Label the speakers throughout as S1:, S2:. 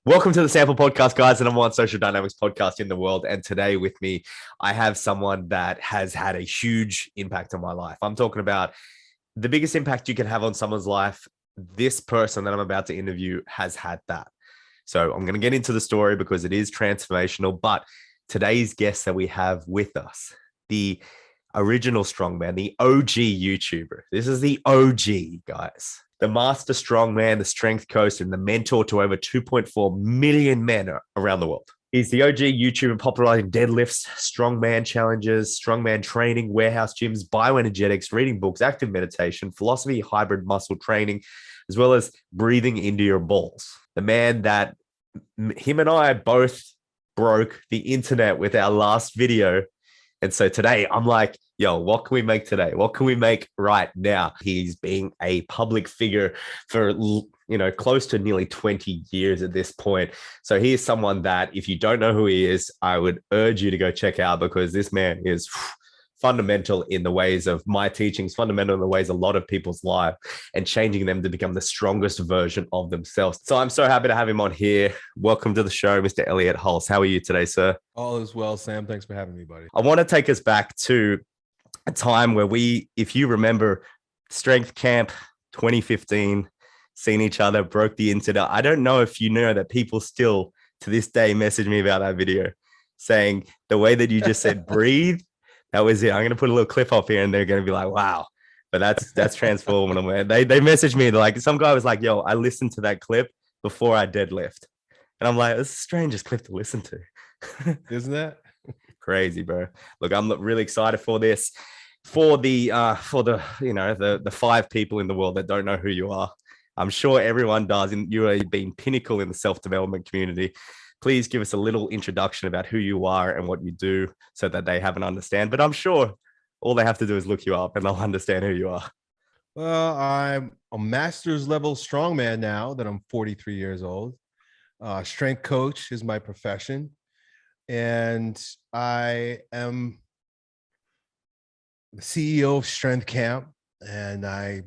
S1: Welcome to the Sample Podcast, guys, the number one social dynamics podcast in the world. And today with me, I have someone that has had a huge impact on my life. I'm talking about the biggest impact you can have on someone's life. This person that I'm about to interview has had that. So I'm going to get into the story because it is transformational. But today's guest that we have with us, the original strongman, the OG YouTuber. This is the OG, guys. The master strongman, the strength coach, and the mentor to over 2.4 million men around the world. He's the OG YouTuber popularizing deadlifts, strongman challenges, strongman training, warehouse gyms, bioenergetics, reading books, active meditation, philosophy, hybrid muscle training, as well as breathing into your balls. The man that him and I both broke the internet with our last video. And so today I'm like, yo, what can we make today? What can we make right now? He's being a public figure for, close to nearly 20 years at this point. So he is someone that if you don't know who he is, I would urge you to go check out because this man is fundamental in the ways of my teachings, fundamental in the ways a lot of people's life and changing them to become the strongest version of themselves. So I'm so happy to have him on here. Welcome to the show, Mr. Elliott Hulse. How are you today, sir?
S2: All is well, Sam. Thanks for having me, buddy.
S1: I want to take us back to a time where if you remember, Strength Camp 2015, seen each other, broke the internet. I don't know if you know that people still to this day message me about that video saying the way that you just said breathe, that was it. I'm going to put a little clip up here and they're going to be like, wow. But that's transformative, man. They messaged me. They're like, some guy was like, yo, I listened to that clip before I deadlift. And I'm like, it's the strangest clip to listen to.
S2: Isn't that?
S1: Crazy, bro. Look, I'm really excited for this. For the 5 people in the world that don't know who you are. I'm sure everyone does, and you are being pinnacle in the self-development community. Please give us a little introduction about who you are and what you do so that they have an understand. But I'm sure all they have to do is look you up and they'll understand who you are.
S2: Well, I'm a master's level strongman now that I'm 43 years old. Strength coach is my profession. And I am the CEO of Strength Camp, and I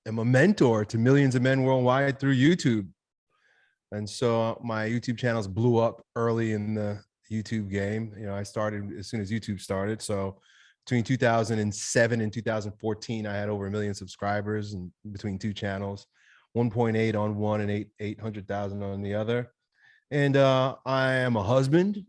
S2: am a mentor to millions of men worldwide through YouTube. And so my YouTube channels blew up early in the YouTube game. I started as soon as YouTube started. So between 2007 and 2014, I had over 1 million subscribers and between 2 channels, 1.8 on one and 800,000 on the other. And I am a husband,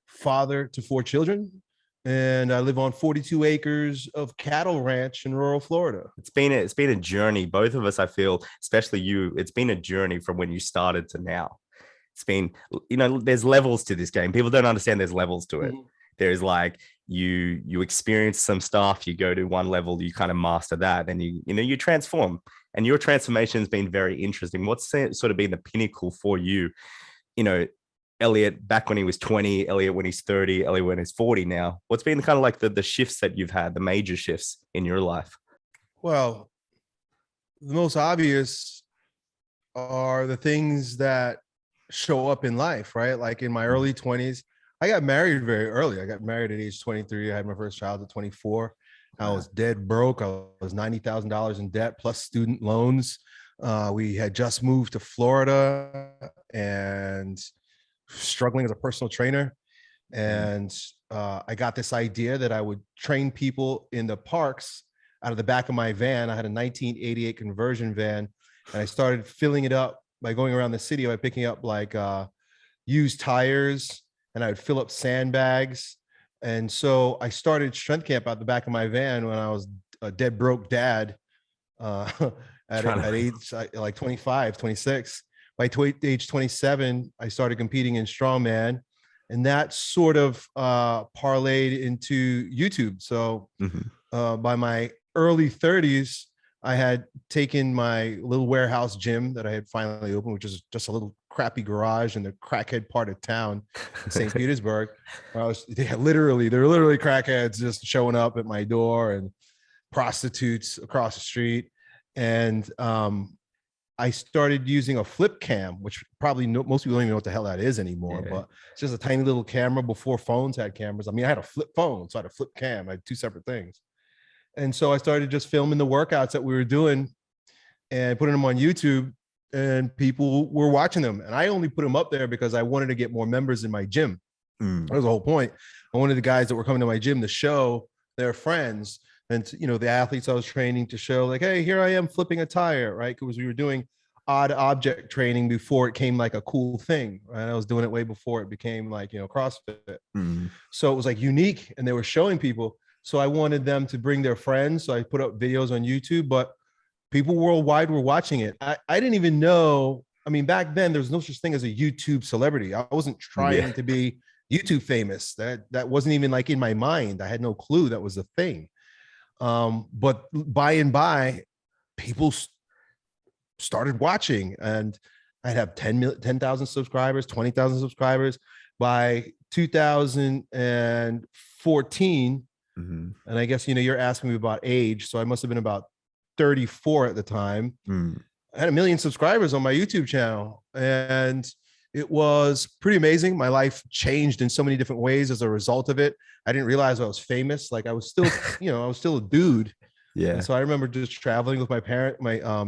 S2: father to 4 children, and I live on 42 acres of cattle ranch in rural Florida.
S1: It's been a journey. Both of us, I feel, especially you, it's been a journey from when you started to now. It's been, there's levels to this game. People don't understand there's levels to it. Mm-hmm. There's like you experience some stuff, you go to one level, you kind of master that, and you transform. And your transformation has been very interesting. What's sort of been the pinnacle for you? Elliott back when he was 20, Elliott when he's 30, Elliott when he's 40 now. What's been kind of like the shifts that you've had, the major shifts in your life?
S2: Well, the most obvious are the things that show up in life, right? Like in my early 20s, I got married very early. I got married at age 23. I had my first child at 24. I was dead broke. I was $90,000 in debt plus student loans. We had just moved to Florida and struggling as a personal trainer. And I got this idea that I would train people in the parks out of the back of my van. I had a 1988 conversion van, and I started filling it up by going around the city by picking up like used tires, and I would fill up sandbags. And so I started Strength Camp out the back of my van when I was a dead broke dad at age like 25, 26. By age 27, I started competing in strongman, and that sort of parlayed into YouTube. So by my early 30s, I had taken my little warehouse gym that I had finally opened, which is just a little crappy garage in the crackhead part of town in St. Petersburg. Where there were literally crackheads just showing up at my door and prostitutes across the street. And I started using a flip cam, which probably most people don't even know what the hell that is anymore, but it's just a tiny little camera before phones had cameras. I mean, I had a flip phone, so I had a flip cam. I had 2 separate things. And so I started just filming the workouts that we were doing and putting them on YouTube. and people were watching them. And I only put them up there because I wanted to get more members in my gym. That was the whole point. I wanted the guys that were coming to my gym to show their friends and, the athletes I was training to show like, hey, here I am flipping a tire, right? Because we were doing odd object training before it came like a cool thing, right? I was doing it way before it became like, CrossFit. So it was like unique and they were showing people. So I wanted them to bring their friends. So I put up videos on YouTube, but people worldwide were watching it. I didn't even know. I mean, back then there was no such thing as a YouTube celebrity. I wasn't trying to be YouTube famous. That wasn't even like in my mind. I had no clue that was a thing. But by and by, people started watching, and I'd have 10,000 subscribers, 20,000 subscribers by 2014. And I guess, you're asking me about age. So I must've been about 34 at the time. I had 1 million subscribers on my YouTube channel, and it was pretty amazing. My life changed in so many different ways as a result of it. I didn't realize I was famous. Like I was still, I was still a dude. Yeah. And so I remember just traveling with my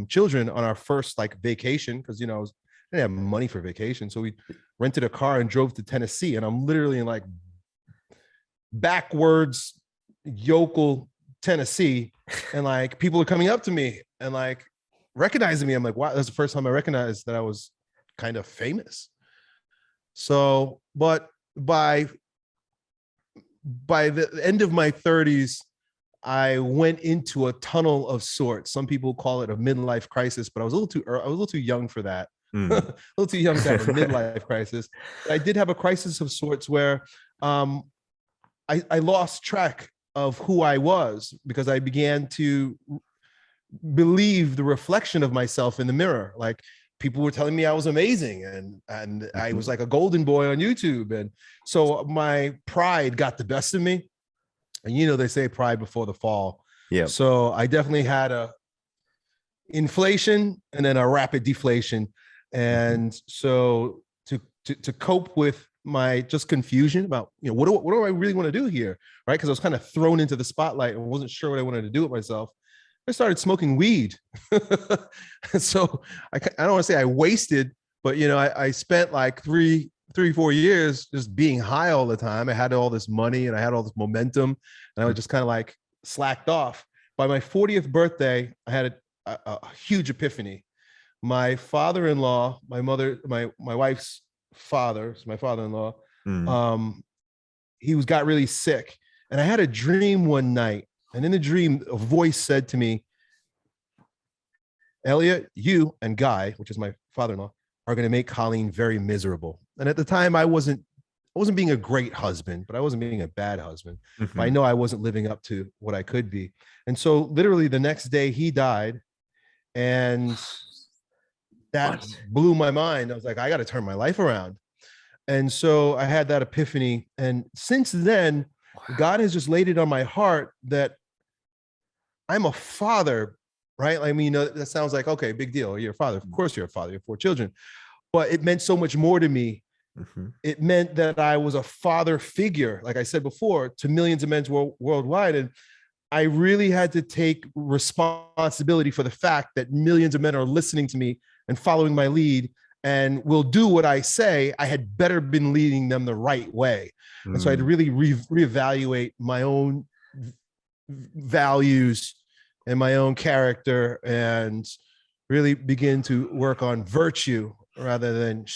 S2: children on our first like vacation. Cause I didn't have money for vacation. So we rented a car and drove to Tennessee, and I'm literally in like backwards yokel Tennessee. And like people are coming up to me and like recognizing me. I'm like, wow, that's the first time I recognized that I was kind of famous. So, but by the end of my 30s, I went into a tunnel of sorts. Some people call it a midlife crisis, but I was a little too young for that. A little too young to have a midlife crisis. But I did have a crisis of sorts where I lost track of who I was because I began to believe the reflection of myself in the mirror. Like people were telling me I was amazing, and I was like a golden boy on YouTube. And so my pride got the best of me. And they say pride before the fall. Yeah. So I definitely had a inflation and then a rapid deflation. And so to cope with my just confusion about, what do I really want to do here? Right. Because I was kind of thrown into the spotlight and wasn't sure what I wanted to do with myself. I started smoking weed. So I don't want to say I wasted, but I spent like 3-4 years just being high all the time. I had all this money and I had all this momentum, and I was just kind of like slacked off. By my 40th birthday, I had a huge epiphany. My father-in-law, my wife's father, my father-in-law, he got really sick. And I had a dream one night. And in the dream, a voice said to me, Elliott, you and Guy, which is my father-in-law, are going to make Colleen very miserable. And at the time, I wasn't being a great husband, but I wasn't being a bad husband. I know I wasn't living up to what I could be. And so literally the next day he died, and that blew my mind. I was like, I got to turn my life around. And so I had that epiphany. And since then, God has just laid it on my heart that I'm a father, right? I mean, that sounds like, okay, big deal. You're a father. Of course you're a father. You have 4 children. But it meant so much more to me. It meant that I was a father figure, like I said before, to millions of men worldwide. And I really had to take responsibility for the fact that millions of men are listening to me and following my lead and will do what I say. I had better been leading them the right way. And so I had to really reevaluate my own values and my own character and really begin to work on virtue rather than,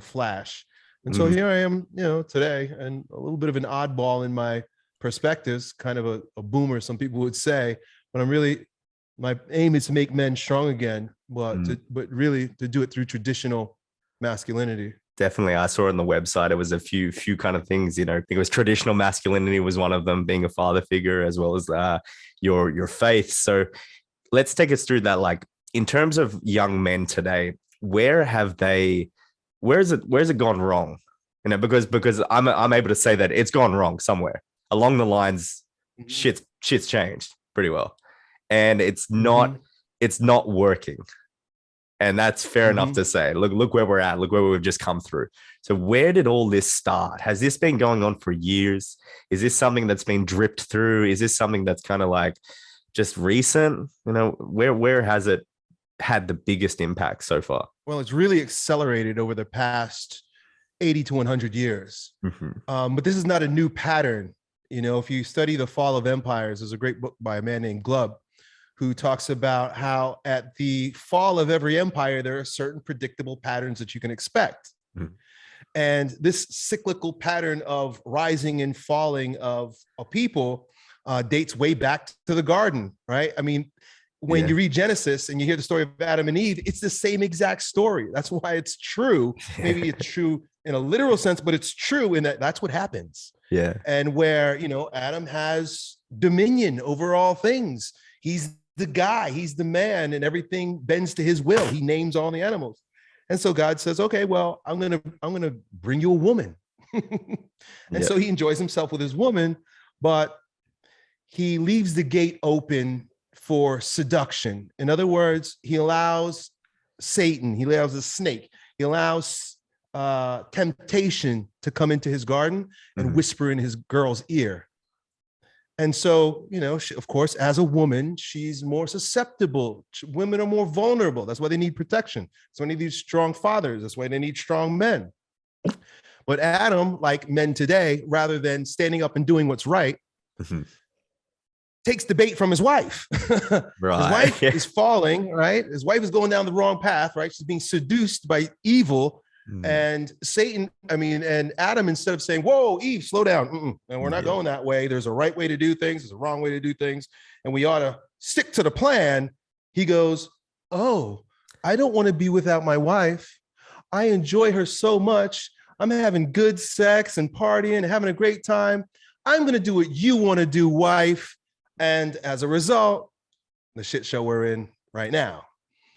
S2: flash. And so here I am, today, and a little bit of an oddball in my perspectives, kind of a boomer, some people would say, but my aim is to make men strong again, but really to do it through traditional masculinity.
S1: Definitely. I saw on the website, it was a few kind of things, I think it was traditional masculinity was one of them, being a father figure, as well as your faith. So let's take us through that. Like in terms of young men today, where has it gone wrong? Because I'm able to say that it's gone wrong somewhere along the lines. Shit's changed pretty well, and it's not working. And that's fair enough to say. Look where we're at. Look where we've just come through. So where did all this start? Has this been going on for years? Is this something that's been dripped through? Is this something that's kind of like just recent? Where has it had the biggest impact so far?
S2: Well, it's really accelerated over the past 80 to 100 years. But this is not a new pattern. You know, if you study The Fall of Empires, there's a great book by a man named Glubb who talks about how at the fall of every empire, there are certain predictable patterns that you can expect. And this cyclical pattern of rising and falling of a people dates way back to the garden, right? I mean, when you read Genesis and you hear the story of Adam and Eve, it's the same exact story. That's why it's true. Maybe it's true in a literal sense, but it's true in that that's what happens.
S1: Yeah.
S2: And where, you know, Adam has dominion over all things. He's the guy, he's the man, and everything bends to his will. He names all the animals. And so God says, okay, well, I'm gonna bring you a woman. And so he enjoys himself with his woman, but he leaves the gate open for seduction. In other words, he allows Satan, he allows the snake, he allows temptation to come into his garden and whisper in his girl's ear. And so, you know, she, of course, as a woman, she's more susceptible. Women are more vulnerable. That's why they need protection. So they need these strong fathers. That's why they need strong men. But Adam, like men today, rather than standing up and doing what's right, takes the bait from his wife.
S1: Right.
S2: His wife is falling, right? His wife is going down the wrong path, right? She's being seduced by evil. And Satan, and Adam, instead of saying, whoa, Eve, slow down. And we're not going that way. There's a right way to do things. There's a wrong way to do things. And we ought to stick to the plan. He goes, oh, I don't want to be without my wife. I enjoy her so much. I'm having good sex and partying and having a great time. I'm going to do what you want to do, wife. And as a result, the shit show we're in right now.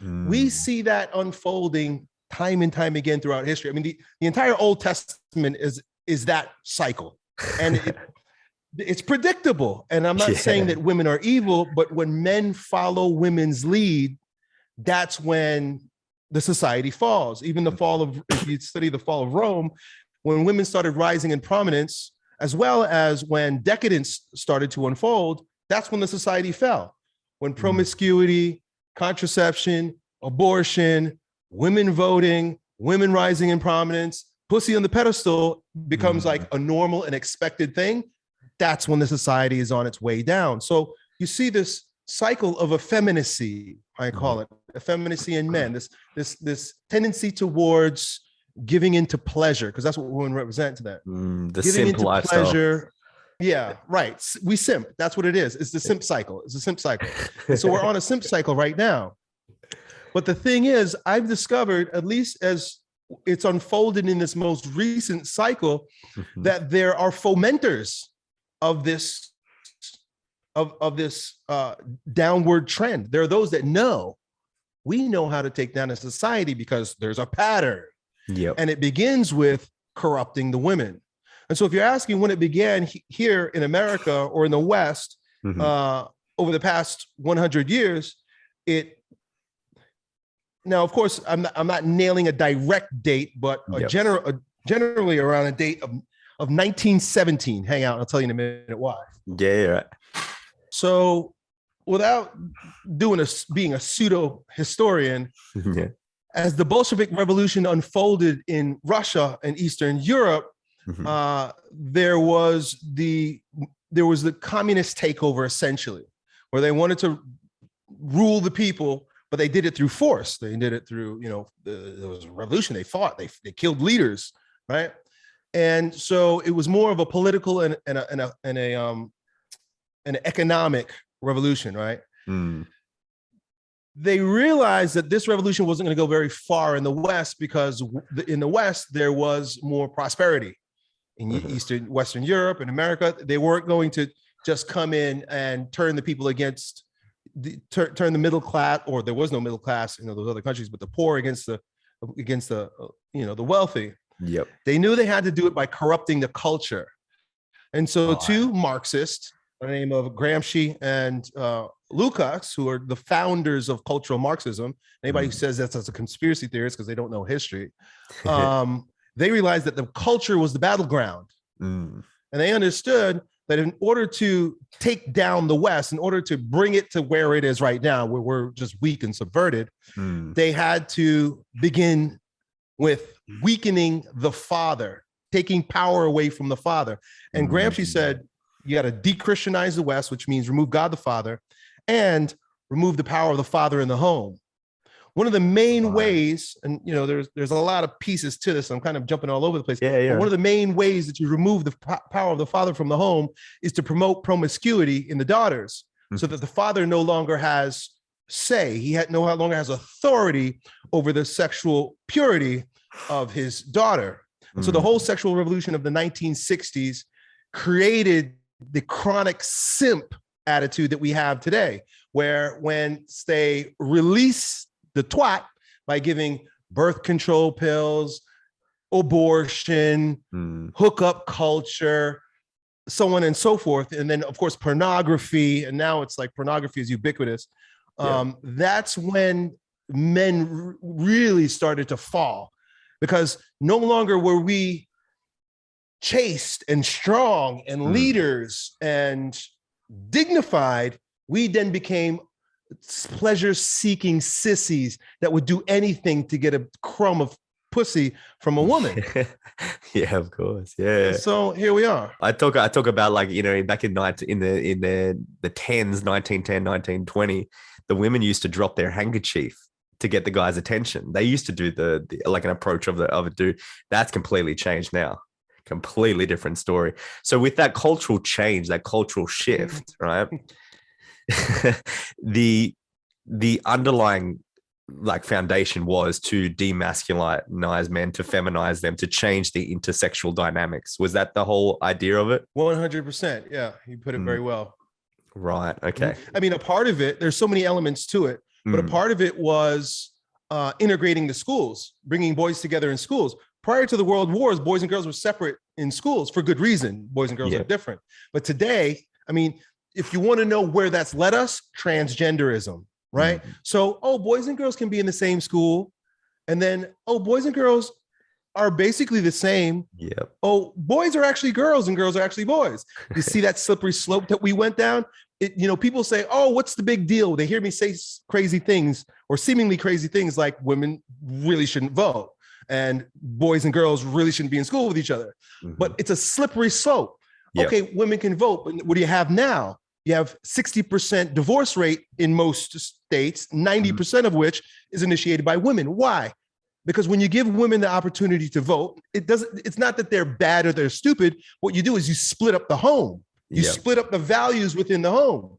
S2: We see that unfolding time and time again throughout history. I mean, the entire Old Testament is that cycle. And it's predictable. And I'm not saying that women are evil, but when men follow women's lead, that's when the society falls. Even the fall of, if you study the fall of Rome, when women started rising in prominence, as well as when decadence started to unfold, that's when the society fell. When promiscuity, contraception, abortion, women voting, women rising in prominence, pussy on the pedestal becomes like a normal and expected thing. That's when the society is on its way down. So you see this cycle of effeminacy, I call it, effeminacy in men, this tendency towards giving into pleasure, because that's what women represent to that.
S1: The
S2: giving
S1: simp
S2: into
S1: lifestyle.
S2: pleasure. Yeah, right. We simp. That's what it is. It's the simp cycle. It's a simp cycle. And so we're on a simp cycle right now. But the thing is, I've discovered, at least as it's unfolded in this most recent cycle, that there are fomenters of this downward trend. There are those that know, we know how to take down a society because there's a pattern. And it begins with corrupting the women. And so if you're asking when it began here in America or in the West, over the past 100 years, now, of course, I'm not nailing a direct date, but generally around a date of 1917. Hang out, I'll tell you in a minute why.
S1: Right.
S2: So without being a pseudo historian, as the Bolshevik Revolution unfolded in Russia and Eastern Europe, there was the communist takeover, essentially, where they wanted to rule the people, but they did it through force. They did it through, there was a revolution. They fought. They killed leaders, right? And so it was more of a political and an economic revolution, right? They realized that this revolution wasn't going to go very far in the West, because in the West there was more prosperity. In Western Europe and America, they weren't going to just come in and turn the people against turn the middle class, or there was no middle class in those other countries, but the poor against the the wealthy. They knew they had to do it by corrupting the culture. And so two Marxists by the name of Gramsci and Lukács, who are the founders of cultural Marxism, anybody who says that's a conspiracy theorist because they don't know history, they realized that the culture was the battleground. And they understood that in order to take down the West, in order to bring it to where it is right now, where we're just weak and subverted, they had to begin with weakening the father, taking power away from the father. And Gramsci said, you got to de-Christianize the West, which means remove God the Father, and remove the power of the father in the home. One of the main ways, and there's a lot of pieces to this, I'm kind of jumping all over the place.
S1: Yeah.
S2: But one of the main ways that you remove the power of the father from the home is to promote promiscuity in the daughters, so that the father no longer has say. He no longer has authority over the sexual purity of his daughter. And so the whole sexual revolution of the 1960s created the chronic simp attitude that we have today, where when they release the twat by giving birth control pills, abortion, hookup culture, so on and so forth. And then, of course, pornography. And now it's like pornography is ubiquitous. That's when men really started to fall, because no longer were we chaste and strong and leaders and dignified. We then became pleasure-seeking sissies that would do anything to get a crumb of pussy from a woman.
S1: Yeah, of course. Yeah.
S2: So here we are.
S1: I talk about, like, back in the tens, 1910, 1920, the women used to drop their handkerchief to get the guy's attention. They used to do the like an approach of a dude. That's completely changed now. Completely different story. So with that cultural change, that cultural shift, right? the underlying foundation was to demasculinize men, to feminize them, to change the intersexual dynamics. Was that the whole idea of it?
S2: 100%. Yeah, you put it very well.
S1: Right. Okay.
S2: I mean, a part of it, there's so many elements to it, but a part of it was integrating the schools, bringing boys together in schools. Prior to the World Wars, boys and girls were separate in schools for good reason. Boys and girls are different. But today, I mean, if you want to know where that's led us, transgenderism, right? So, boys and girls can be in the same school. And then, boys and girls are basically the same.
S1: Yep.
S2: Boys are actually girls and girls are actually boys. You see that slippery slope that we went down? People say, what's the big deal? They hear me say crazy things or seemingly crazy things like women really shouldn't vote and boys and girls really shouldn't be in school with each other. But it's a slippery slope. Yep. Okay, women can vote, but what do you have now? You have 60% divorce rate in most states, 90% of which is initiated by women. Why? Because when you give women the opportunity to vote, it's not that they're bad or they're stupid. What you do is you split up the home. You split up the values within the home.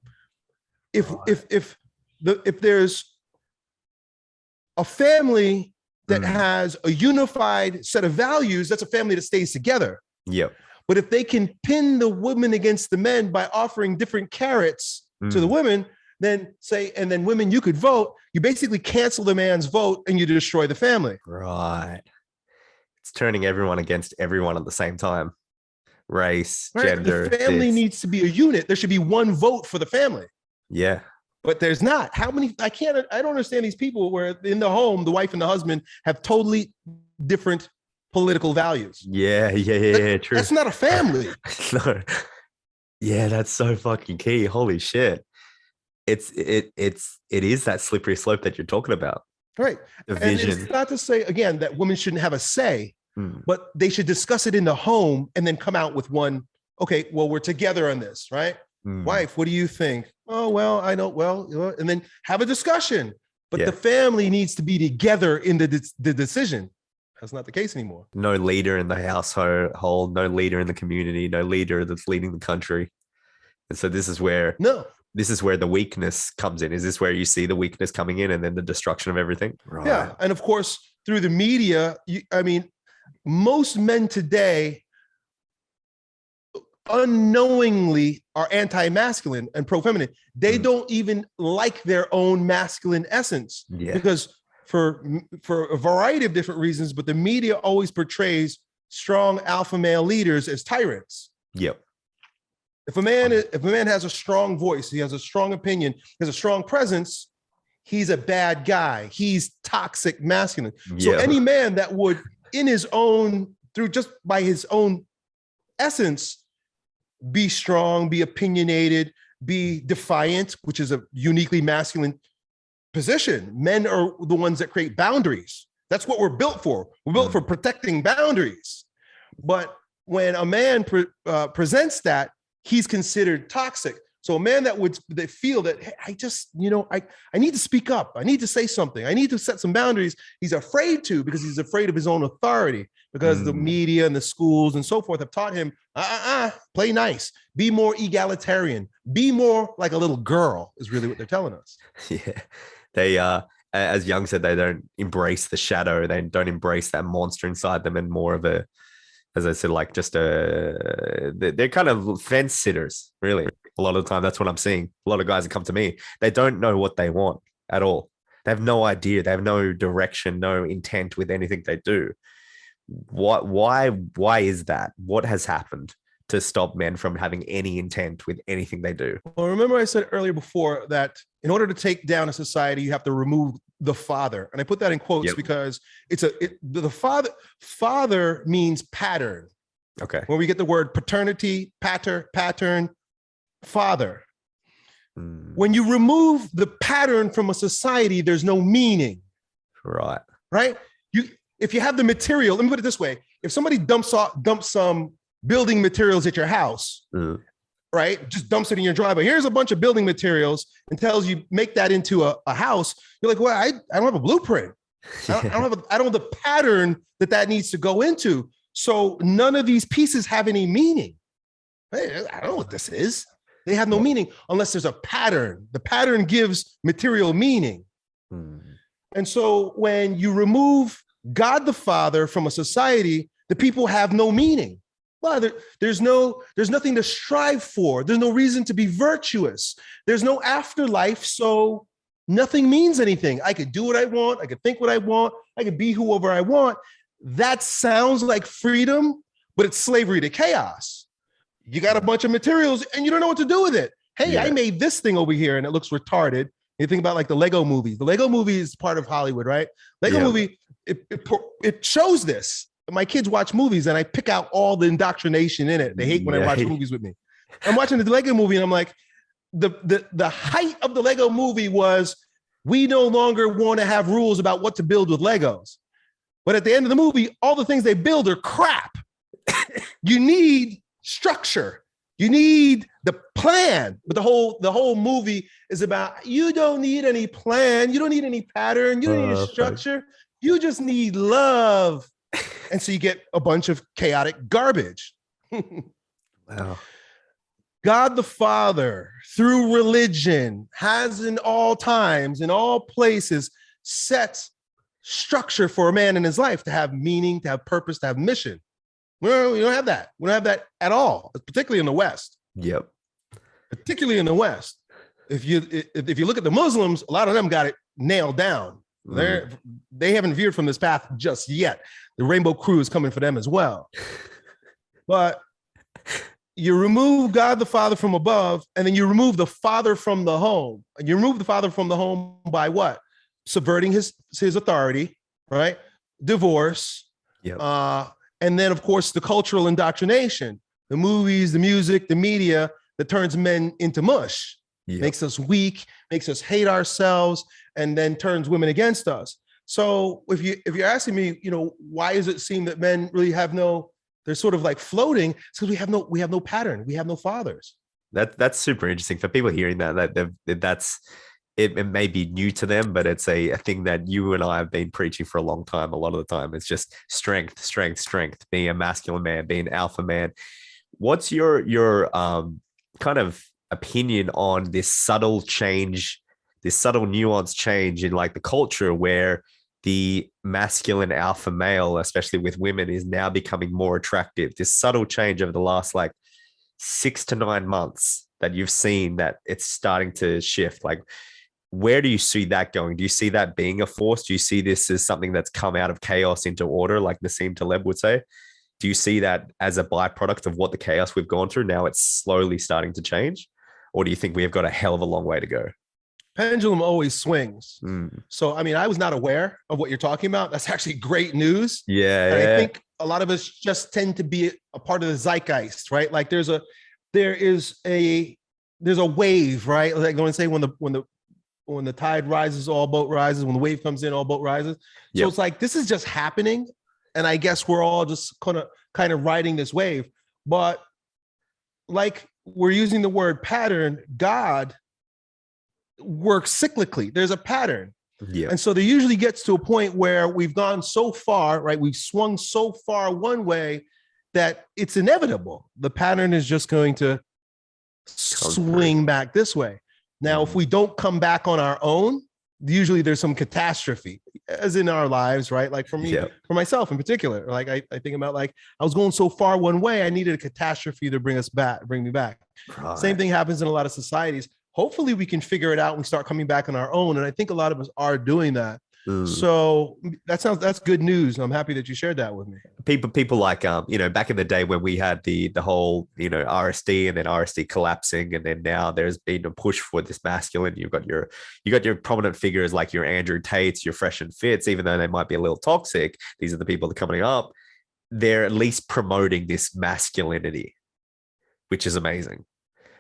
S2: If there's a family that has a unified set of values, that's a family that stays together.
S1: Yep.
S2: But if they can pin the women against the men by offering different carrots to the women, then women, you could vote, you basically cancel the man's vote and you destroy the family.
S1: Right. It's turning everyone against everyone at the same time. Race, gender.
S2: The family needs to be a unit. There should be one vote for the family.
S1: Yeah.
S2: But there's not. How many? I don't understand these people where in the home, the wife and the husband have totally different political values.
S1: Yeah, true.
S2: That's not a family.
S1: No. Yeah, that's so fucking key. Holy shit. It is that slippery slope that you're talking about.
S2: Right.
S1: The vision.
S2: And it's not to say, again, that women shouldn't have a say, but they should discuss it in the home and then come out with one, okay, well, we're together on this, right? Wife, what do you think? Oh, well, I know, and then have a discussion. But the family needs to be together in the decision. That's not the case anymore.
S1: No leader in the household, no leader in the community, no leader that's leading the country. And so this is where the weakness comes in. Is this where you see the weakness coming in and then the destruction of everything? Right.
S2: Yeah. And of course, through the media, most men today unknowingly are anti-masculine and pro-feminine. They don't even like their own masculine essence because for a variety of different reasons, but the media always portrays strong alpha male leaders as tyrants.
S1: Yep.
S2: If a man has a strong voice, he has a strong opinion, he has a strong presence, he's a bad guy. He's toxic masculine. So any man that would, in his own, through just by his own essence, be strong, be opinionated, be defiant, which is a uniquely masculine position. Men are the ones that create boundaries. That's what we're built for. We're built for protecting boundaries. But when a man presents that, he's considered toxic. So a man that feel that, hey, I need to speak up. I need to say something. I need to set some boundaries. He's afraid to, because he's afraid of his own authority, because the media and the schools and so forth have taught him, play nice, be more egalitarian, be more like a little girl, is really what they're telling us.
S1: Yeah. They, as Young said, they don't embrace the shadow. They don't embrace that monster inside them, and more of a, as I said, like they're kind of fence sitters, really. A lot of the time, that's what I'm seeing. A lot of guys that come to me, they don't know what they want at all. They have no idea. They have no direction, no intent with anything they do. Why is that? What has happened to stop men from having any intent with anything they do?
S2: Well, remember I said earlier before that in order to take down a society, you have to remove the father. And I put that in quotes because the father means pattern.
S1: Okay.
S2: Where we get the word paternity, pattern, father. When you remove the pattern from a society, there's no meaning.
S1: Right.
S2: If you have the material, let me put it this way. If somebody dumps some building materials at your house, right? Just dumps it in your driveway. Here's a bunch of building materials and tells you make that into a house. You're like, well, I don't have a blueprint. I don't have the pattern that needs to go into. So none of these pieces have any meaning. Hey, I don't know what this is. They have no meaning unless there's a pattern. The pattern gives material meaning. And so when you remove God the Father from a society, the people have no meaning. Well, there's nothing to strive for. There's no reason to be virtuous. There's no afterlife, so nothing means anything. I could do what I want. I could think what I want. I could be whoever I want. That sounds like freedom, but it's slavery to chaos. You got a bunch of materials and you don't know what to do with it. Hey, I made this thing over here and it looks retarded. You think about like the Lego movies. The Lego movie is part of Hollywood, right? Lego movie, it shows this. My kids watch movies and I pick out all the indoctrination in it. They hate when I watch movies with me. I'm watching the Lego movie and I'm like, the height of the Lego movie was, we no longer want to have rules about what to build with Legos. But at the end of the movie, all the things they build are crap. You need structure. You need the plan. But the whole movie is about, you don't need any plan. You don't need any pattern. You don't need a structure. You just need love. And so you get a bunch of chaotic garbage.
S1: Wow.
S2: God the Father, through religion, has in all times, in all places, set structure for a man in his life to have meaning, to have purpose, to have mission. We don't have that. We don't have that at all, particularly in the West.
S1: Yep.
S2: Particularly in the West. If you look at the Muslims, a lot of them got it nailed down. They haven't veered from this path just yet. The Rainbow Crew is coming for them as well. But you remove God the Father from above, and then you remove the father from the home. And you remove the father from the home by what? Subverting his authority, right? Divorce.
S1: Yep.
S2: And then, of course, the cultural indoctrination, the movies, the music, the media that turns men into mush, makes us weak, makes us hate ourselves, and then turns women against us. So if you're asking me, why does it seem that men really they're sort of like floating? It's because we have no pattern. We have no fathers.
S1: That's super interesting for people hearing it may be new to them, but it's a thing that you and I have been preaching for a long time. A lot of the time, it's just strength, being a masculine man, being an alpha man. What's your kind of opinion on this subtle change, this subtle nuance change in like the culture where the masculine alpha male, especially with women, is now becoming more attractive? This subtle change over the last like 6 to 9 months that you've seen that it's starting to shift. Like, where do you see that going? Do you see that being a force? Do you see this as something that's come out of chaos into order, like Nassim Taleb would say? Do you see that as a byproduct of what the chaos we've gone through? Now it's slowly starting to change? Or do you think we have got a hell of a long way to go?
S2: Pendulum always swings. So, I mean, I was not aware of what you're talking about. That's actually great news.
S1: Yeah.
S2: And I think a lot of us just tend to be a part of the zeitgeist, right? Like there's there's a wave, right? Like going to say when the tide rises, all boat rises. When the wave comes in, all boat rises.
S1: Yep.
S2: So it's like this is just happening, and I guess we're all just kind of riding this wave. But like we're using the word pattern, God works cyclically. There's a pattern.
S1: Yeah.
S2: And so there usually gets to a point where we've gone so far, right? We've swung so far one way that it's inevitable. The pattern is just going to swing back this way. Now, if we don't come back on our own, usually there's some catastrophe, as in our lives, right? Like for me, for myself in particular, like I think about like I was going so far one way, I needed a catastrophe to bring me back. Right. Same thing happens in a lot of societies. Hopefully we can figure it out and we start coming back on our own. And I think a lot of us are doing that. So that's good news. I'm happy that you shared that with me.
S1: People like, back in the day when we had the whole, RSD and then RSD collapsing. And then now there's been a push for this masculine. You got your prominent figures like your Andrew Tates, your Fresh and Fits, even though they might be a little toxic. These are the people that are coming up. They're at least promoting this masculinity, which is amazing.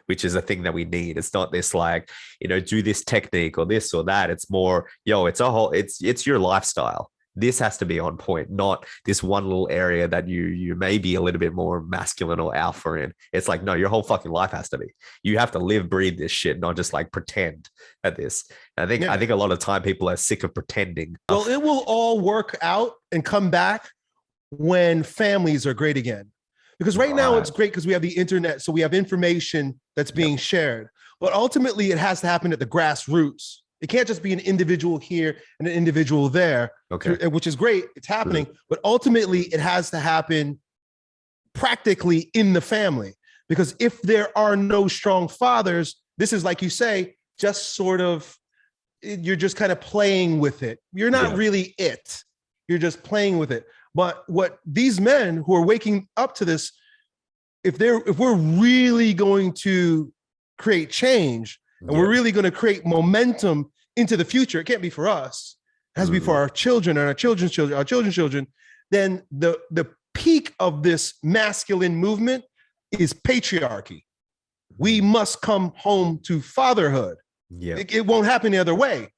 S1: Which is a thing that we need. It's not this like, do this technique or this or that. It's more, it's your lifestyle. This has to be on point, not this one little area that you may be a little bit more masculine or alpha in. It's like, no, your whole fucking life has to be. You have to live, breathe this shit, not just like pretend at this. I think a lot of time people are sick of pretending.
S2: Well, it will all work out and come back when families are great again. Because right now it's great because we have the internet, so we have information that's being shared. But ultimately, it has to happen at the grassroots. It can't just be an individual here and an individual there, which is great. It's happening. But ultimately, it has to happen practically in the family. Because if there are no strong fathers, this is like you say, just sort of, you're just kind of playing with it. You're not really it. You're just playing with it. But what these men who are waking up to this, if we're really going to create change and we're really going to create momentum into the future, it can't be for us. It has to be for our children and our children's children, our children's children. Then the peak of this masculine movement is patriarchy. We must come home to fatherhood. Yeah, it won't happen the other way.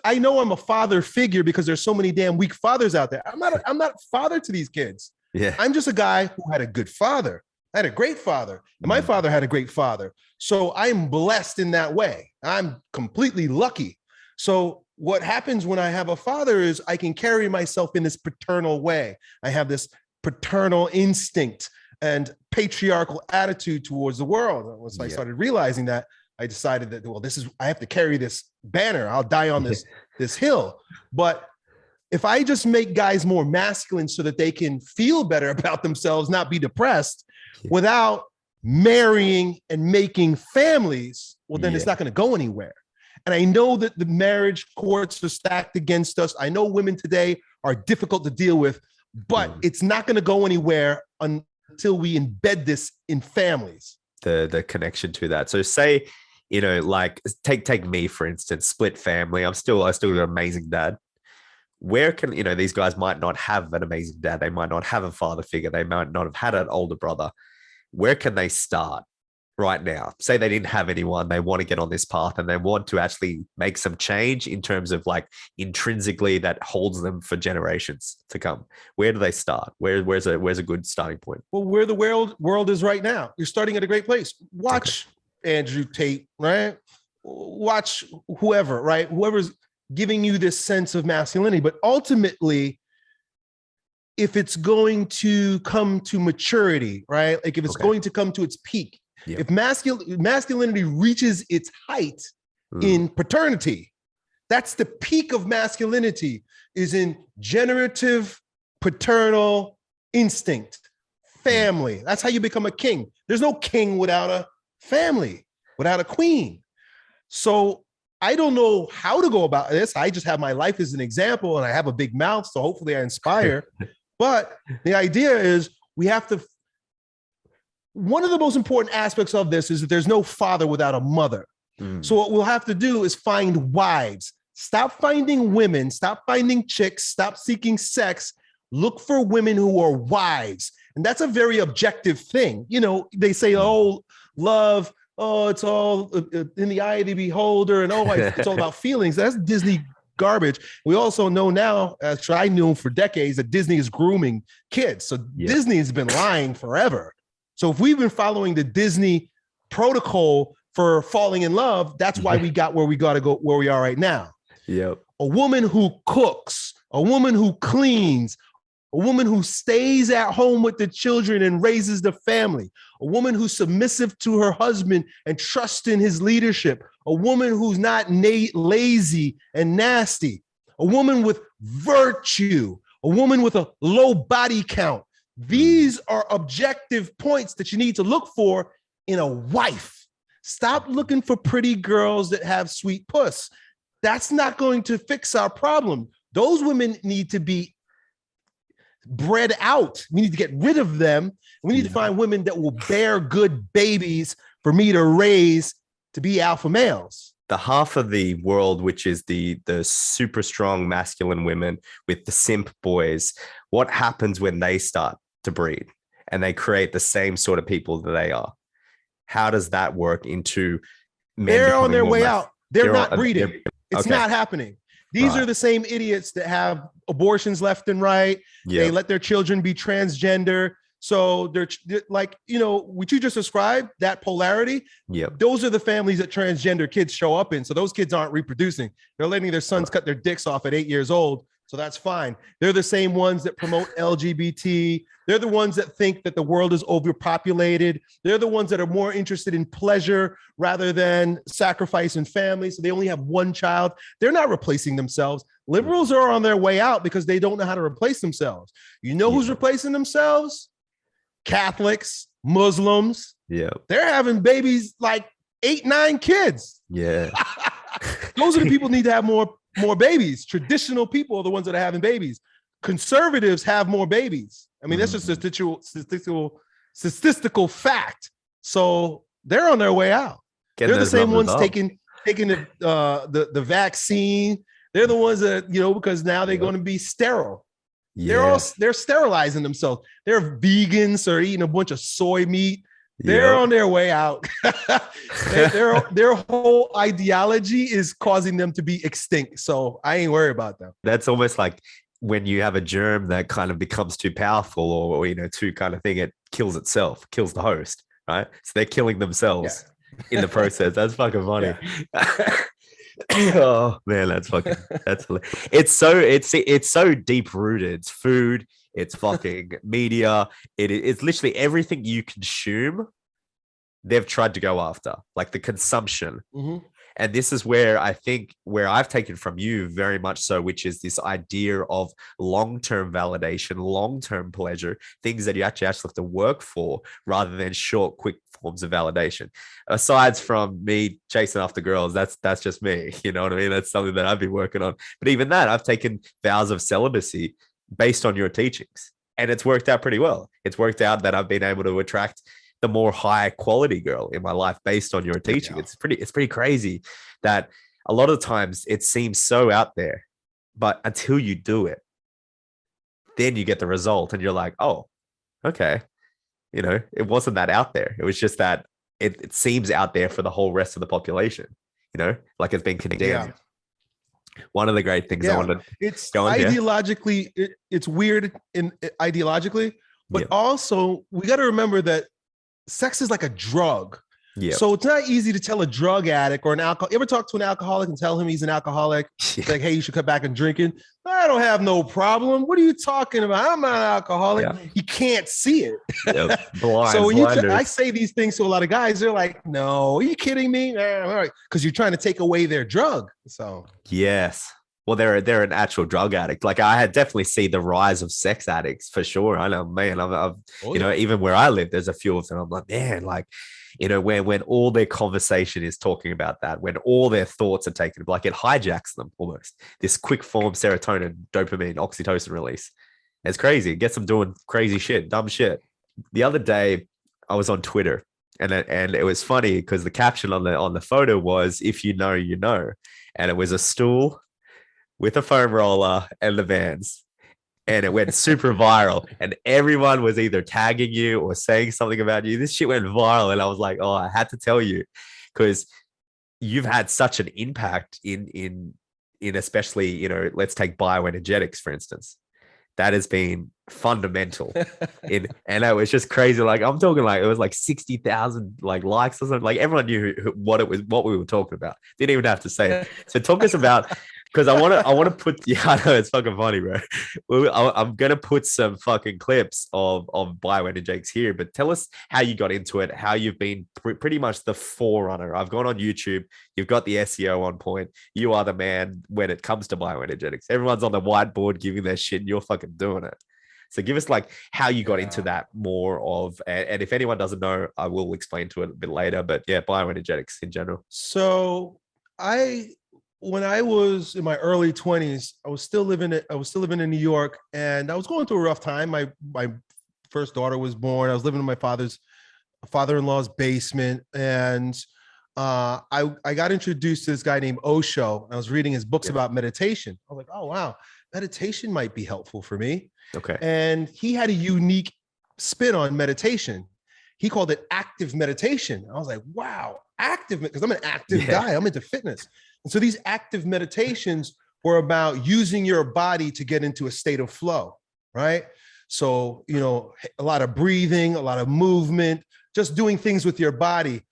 S2: I know I'm a father figure because there's so many damn weak fathers out there. I'm not a father to these kids. Yeah. I'm just a guy who had a good father. I had a great father, and my father had a great father. So I'm blessed in that way. I'm completely lucky. So what happens when I have a father is I can carry myself in this paternal way. I have this paternal instinct and patriarchal attitude towards the world. Once I started realizing that, I decided that, I have to carry this banner. I'll die on this hill. But if I just make guys more masculine so that they can feel better about themselves, not be depressed, without marrying and making families, then it's not going to go anywhere. And I know that the marriage courts are stacked against us. I know women today are difficult to deal with, but it's not going to go anywhere until we embed this in families.
S1: The connection to that. So say, like take me, for instance, split family. I still got an amazing dad. Where can, these guys might not have an amazing dad. They might not have a father figure. They might not have had an older brother. Where can they start right now? Say they didn't have anyone. They want to get on this path and they want to actually make some change in terms of like intrinsically that holds them for generations to come. Where do they start? Where's a good starting point?
S2: Well, where the world is right now. You're starting at a great place. Watch Andrew Tate, right? Watch whoever, right? Whoever's giving you this sense of masculinity. But ultimately, if it's going to come to maturity, right? Like if it's going to come to its peak, if masculinity reaches its height in paternity, that's the peak of masculinity, is in generative paternal instinct, family. That's how you become a king. There's no king without a family, without a queen. So I don't know how to go about this. I just have my life as an example and I have a big mouth. So hopefully I inspire. But the idea is one of the most important aspects of this is that there's no father without a mother. So what we'll have to do is find wives. Stop finding women, stop finding chicks, stop seeking sex. Look for women who are wives. And that's a very objective thing. You know, they say, oh, love, oh, it's all in the eye of the beholder, and it's all about feelings. That's Disney garbage. We also know now, as I knew for decades, that Disney is grooming kids. So Disney has been lying forever. So if we've been following the Disney protocol for falling in love, that's why we got where we got to go, where we are right now.
S1: Yep.
S2: A woman who cooks, a woman who cleans, a woman who stays at home with the children and raises the family, a woman who's submissive to her husband and trusts in his leadership, a woman who's not lazy and nasty, a woman with virtue, a woman with a low body count. These are objective points that you need to look for in a wife. Stop looking for pretty girls that have sweet puss. That's not going to fix our problem. Those women need to be bred out. We need to get rid of them. We need to find women that will bear good babies for me to raise to be alpha males.
S1: The half of the world, which is the super strong masculine women with the simp boys, what happens when they start to breed and they create the same sort of people that they are? How does that work into men?
S2: They're on their way out. They're not breeding. It's not happening. These are the same idiots that have abortions left and right. They let their children be transgender. So they're like, you know, what you just described, that polarity. Those are the families that transgender kids show up in. So those kids aren't reproducing. They're letting their sons cut their dicks off at 8 years old. So that's fine. They're the same ones that promote LGBT. They're the ones that think that the world is overpopulated. They're the ones that are more interested in pleasure rather than sacrifice and family. So they only have one child. They're not replacing themselves. Liberals are on their way out because they don't know how to replace themselves. You know who's replacing themselves? Catholics, Muslims. They're having babies, like 8, 9 kids. Those are the people who need to have more babies. Traditional people are the ones that are having babies. Conservatives have more babies. I mean, that's just statistical fact. So they're on their way out. They're the same ones taking the vaccine. They're the ones that, you know, because now they're going to be sterile. They're sterilizing themselves. They're vegans or eating a bunch of soy meat. They're on their way out. their whole ideology is causing them to be extinct. So I ain't worried about them.
S1: That's almost like when you have a germ that kind of becomes too powerful or you know, too kind of thing, it kills itself, kills the host, right? So they're killing themselves in the process. That's fucking funny. Oh man, that's it's so deep rooted. It's food, it's fucking media, it's literally everything you consume. They've tried to go after, like the consumption. And this is where I think where I've taken from you very much so, which is this idea of long-term validation, long-term pleasure, things that you actually have to work for rather than short, quick forms of validation. Aside from me chasing after girls, that's just me. You know what I mean? That's something that I've been working on. But even that, I've taken vows of celibacy based on your teachings, and it's worked out pretty well. It's worked out that I've been able to attract the more high quality girl in my life based on your teaching. It's pretty crazy that a lot of times it seems so out there, but until you do it, then you get the result and you're like, oh, okay. You know, it wasn't that out there. It was just that it seems out there for the whole rest of the population, you know, like it's been condemned. One of the great things I wanted
S2: it's ideologically, it's weird ideologically, but also we got to remember that sex is like a drug. So it's not easy to tell a drug addict or an alcoholic. You ever talk to an alcoholic and tell him he's an alcoholic? Like, hey, you should cut back on drinking. I don't have no problem. What are you talking about? I'm not an alcoholic. He can't see it. So when I say these things to a lot of guys, they're like, no, are you kidding me? Because you're trying to take away their drug. So
S1: well, they're an actual drug addict. Like I had definitely seen the rise of sex addicts for sure. I know, man. I've you know, even where I live, there's a few of them. I'm like, man, like, you know, when all their conversation is talking about that, when all their thoughts are taken, like it hijacks them almost. This quick form serotonin, dopamine, oxytocin release. It's crazy. It gets them doing crazy shit, dumb shit. The other day, I was on Twitter, and it was funny because the caption on the photo was, "If you know, you know," and it was a stool with a foam roller and the Vans. and it went super viral. And everyone was either tagging you or saying something about you. This shit went viral, and I was like, oh, I had to tell you because you've had such an impact in especially, you know, let's take bioenergetics for instance. That has been fundamental and it was just crazy. Like I'm talking like it was like 60,000 like likes or something. Like everyone knew what it was, what we were talking about. Didn't even have to say it. So talk us about, because I want to put, yeah, I know it's fucking funny, bro. I'm gonna put some fucking clips of bioenergetics here, but tell us how you got into it, how you've been pretty much the forerunner. I've gone on YouTube. You've got the SEO on point. You are the man when it comes to bioenergetics. Everyone's on the whiteboard giving their shit, and you're fucking doing it. So give us like how you got into that more of, and if anyone doesn't know, I will explain to it a bit later. But yeah, bioenergetics in general.
S2: So when I was in my early 20s, I was still living in New York, and I was going through a rough time. My first daughter was born. I was living in my father-in-law's basement, and I got introduced to this guy named Osho. I was reading his books about meditation. I was like, oh wow, meditation might be helpful for me.
S1: Okay.
S2: And he had a unique spin on meditation. He called it active meditation. I was like, wow, active, because I'm an active guy. I'm into fitness. And so these active meditations were about using your body to get into a state of flow, right? So, you know, a lot of breathing, a lot of movement, just doing things with your body,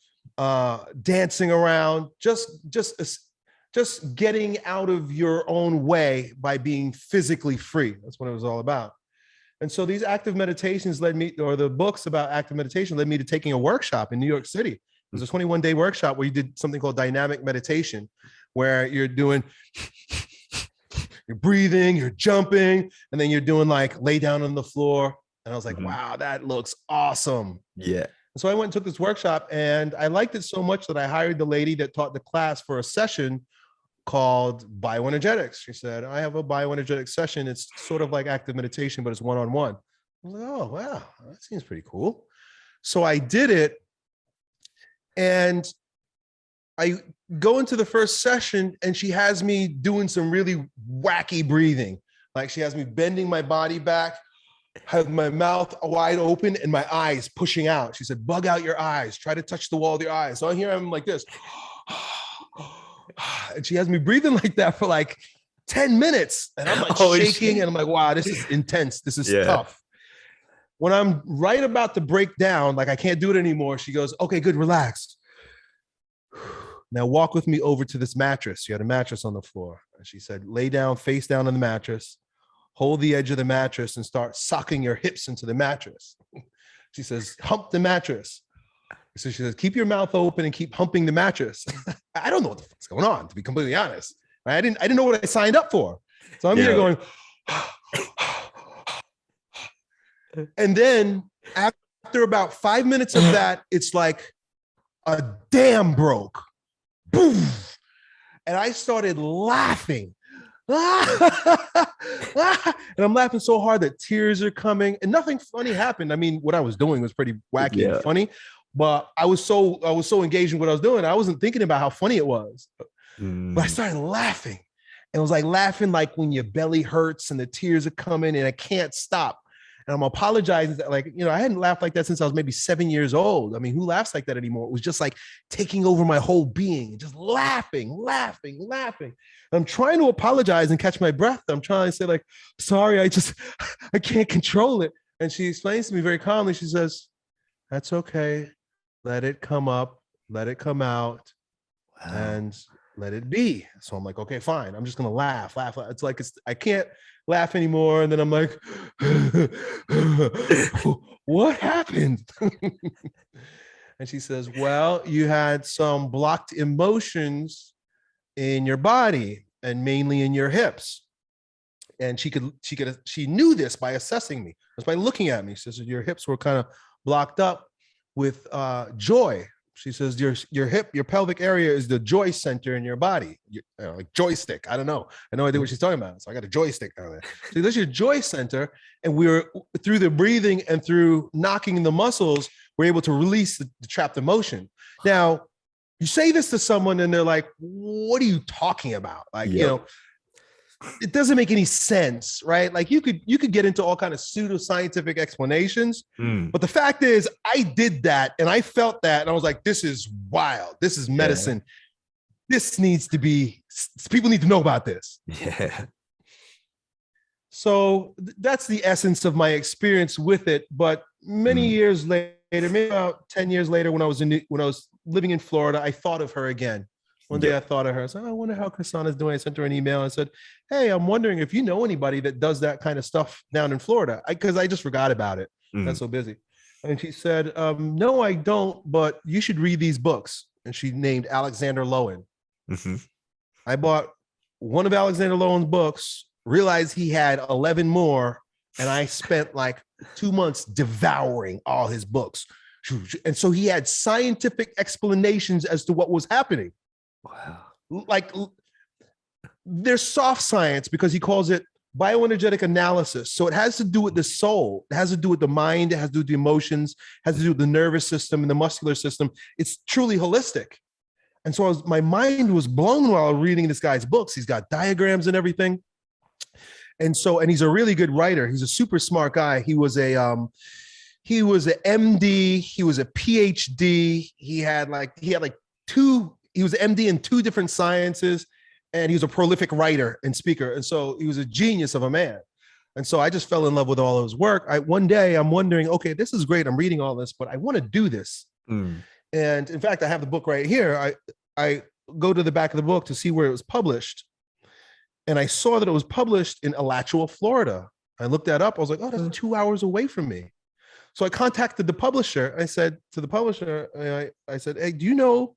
S2: dancing around, just getting out of your own way by being physically free. That's what it was all about. And so these active meditations led me, or the books about active meditation led me to taking a workshop in New York City. It was a 21-day workshop where you did something called dynamic meditation, where you're breathing, you're jumping, and then you're doing like lay down on the floor. And I was like, wow, that looks awesome.
S1: Yeah.
S2: So I went and took this workshop, and I liked it so much that I hired the lady that taught the class for a session called Bioenergetics. She said, I have a bioenergetics session. It's sort of like active meditation, but it's one-on-one. I was like, oh, wow, that seems pretty cool. So I did it, and I go into the first session, and she has me doing some really wacky breathing. Like she has me bending my body back, have my mouth wide open and my eyes pushing out. She said, bug out your eyes, try to touch the wall of your eyes. So here I'm like this. And she has me breathing like that for like 10 minutes. And I'm like shaking, and I'm like, wow, this is intense. This is tough. When I'm right about to break down, like I can't do it anymore, she goes, okay, good, relax. Now walk with me over to this mattress. She had a mattress on the floor. And she said, lay down, face down on the mattress, hold the edge of the mattress and start sucking your hips into the mattress. She says, hump the mattress. So she says, keep your mouth open and keep humping the mattress. I don't know what the fuck's going on, to be completely honest. I didn't know what I signed up for. So I'm here going, and then after about 5 minutes of that, it's like a dam broke. Boom. And I started laughing. And I'm laughing so hard that tears are coming, and nothing funny happened. I mean, what I was doing was pretty wacky and funny, but I was so engaged in what I was doing. I wasn't thinking about how funny it was, but I started laughing. And it was like laughing like when your belly hurts and the tears are coming and I can't stop. And I'm apologizing that, like, you know, I hadn't laughed like that since I was maybe 7 years old. I mean, who laughs like that anymore? It was just like taking over my whole being, just laughing. And I'm trying to apologize and catch my breath. I'm trying to say like, sorry, I can't control it. And she explains to me very calmly. She says, that's okay. Let it come up, let it come out, and let it be. So I'm like, okay, fine. I'm just going to laugh. It's like, I can't laugh anymore. And then I'm like, what happened? And she says, well, you had some blocked emotions in your body and mainly in your hips. And she knew this by assessing me, just by looking at me. She says, your hips were kind of blocked up with joy. She says, your pelvic area is the joy center in your body, like joystick. I don't know. I have no idea what she's talking about. So I got a joystick down there. So that's your joy center. And we were, through the breathing and through knocking the muscles, we're able to release the trapped emotion. Now, you say this to someone and they're like, what are you talking about? Like, you know, it doesn't make any sense, right? Like you could get into all kind of pseudoscientific explanations, but the fact is, I did that and I felt that, and I was like, this is wild. This is medicine. This needs to be, people need to know about this.
S1: Yeah.
S2: So that's the essence of my experience with it. But many years later, maybe about 10 years later, when I was living in Florida, I thought of her again. One day I thought of her. I said, I wonder how Kasana's doing. I sent her an email and said, hey, I'm wondering if you know anybody that does that kind of stuff down in Florida, because I just forgot about it. I'm so busy. And she said, no, I don't, but you should read these books. And she named Alexander Lowen. I bought one of Alexander Lowen's books, realized he had 11 more, and I spent like 2 months devouring all his books. And so he had scientific explanations as to what was happening.
S1: Wow.
S2: Like there's soft science because he calls it bioenergetic analysis. So it has to do with the soul. It has to do with the mind. It has to do with the emotions, it has to do with the nervous system and the muscular system. It's truly holistic. And so my mind was blown while reading this guy's books. He's got diagrams and everything. And he's a really good writer. He's a super smart guy. He was an MD. He was a PhD. He was an MD in 2 different sciences, and he was a prolific writer and speaker. And so he was a genius of a man. And so I just fell in love with all of his work. One day I'm wondering, okay, this is great. I'm reading all this, but I want to do this. And in fact, I have the book right here. I go to the back of the book to see where it was published. And I saw that it was published in Alachua, Florida. I looked that up. I was like, oh, that's 2 hours away from me. So I contacted the publisher. I said to the publisher, I said, hey, do you know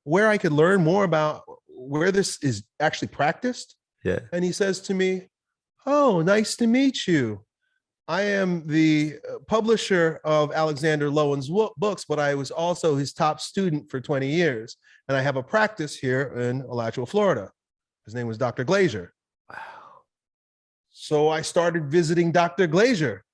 S2: where I could learn more about where this is actually practiced?
S1: Yeah.
S2: And he says to me, oh, nice to meet you. I am the publisher of Alexander Lowen's books, but I was also his top student for 20 years. And I have a practice here in Alachua, Florida. His name was Dr. Glazier.
S1: Wow.
S2: So I started visiting Dr. Glazier,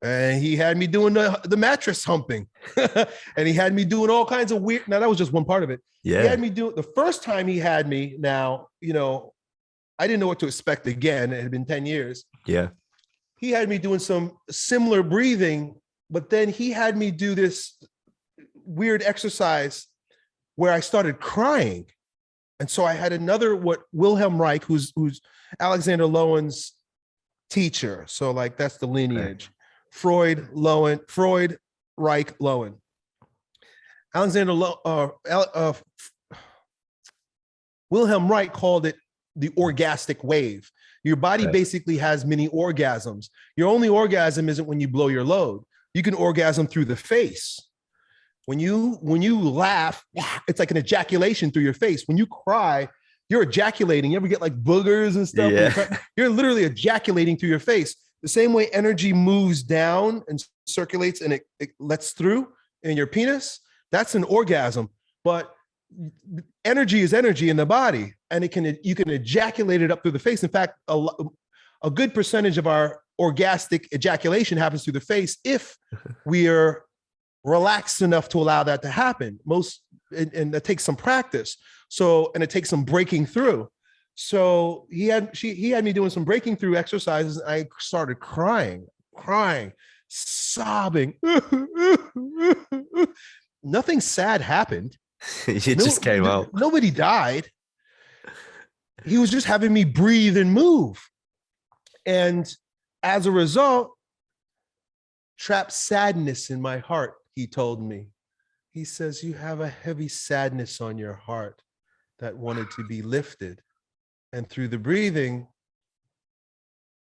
S2: and he had me doing the mattress humping and he had me doing all kinds of weird. Now that was just one part of it.
S1: Yeah.
S2: He had me do the first time he had me. Now, I didn't know what to expect again. It had been 10 years.
S1: Yeah.
S2: He had me doing some similar breathing, but then he had me do this weird exercise where I started crying. And so I had another, Wilhelm Reich, who's Alexander Lowen's teacher. So like, that's the lineage. Okay. Freud, Reich, Lowen. Wilhelm Reich called it the orgastic wave. Your body basically has many orgasms. Your only orgasm isn't when you blow your load. You can orgasm through the face. When you laugh, it's like an ejaculation through your face. When you cry, you're ejaculating. You ever get like boogers and stuff?
S1: Yeah.
S2: You're literally ejaculating through your face. The same way energy moves down and circulates and it lets through in your penis, that's an orgasm. But energy is energy in the body, and you can ejaculate it up through the face. In fact, a good percentage of our orgastic ejaculation happens through the face if we are relaxed enough to allow that to happen. And that takes some practice. And it takes some breaking through. So he had me doing some breaking through exercises, and I started crying, sobbing. Nothing sad happened.
S1: It just came out.
S2: Nobody died. He was just having me breathe and move. And as a result, trapped sadness in my heart, he told me. He says, you have a heavy sadness on your heart that wanted to be lifted. And through the breathing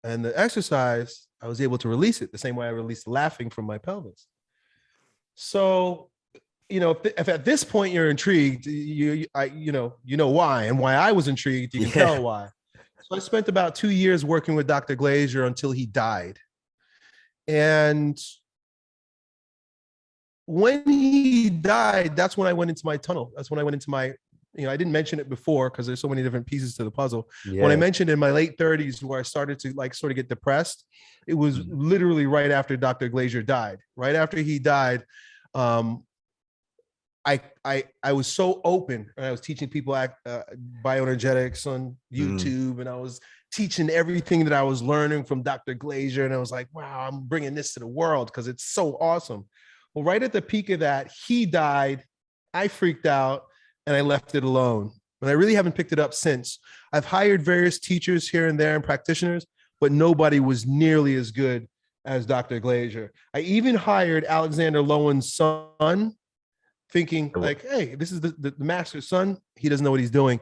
S2: and the exercise, I was able to release it the same way I released laughing from my pelvis. So, if at this point you're intrigued, you know why, and why I was intrigued, you can tell why. So I spent about 2 years working with Dr. Glazier until he died. And when he died, that's when I went into my tunnel. That's when I went into my, I didn't mention it before because there's so many different pieces to the puzzle. Yeah. When I mentioned in my late 30s where I started to sort of get depressed, it was literally right after Dr. Glazier died. Right after he died, I was so open, and I was teaching people bioenergetics on YouTube, and I was teaching everything that I was learning from Dr. Glazier, and I was like, wow, I'm bringing this to the world because it's so awesome. Well, right at the peak of that, he died. I freaked out and I left it alone. And I really haven't picked it up since. I've hired various teachers here and there and practitioners, but nobody was nearly as good as Dr. Glazier. I even hired Alexander Lowen's son, thinking like, hey, this is the master's son. He doesn't know what he's doing.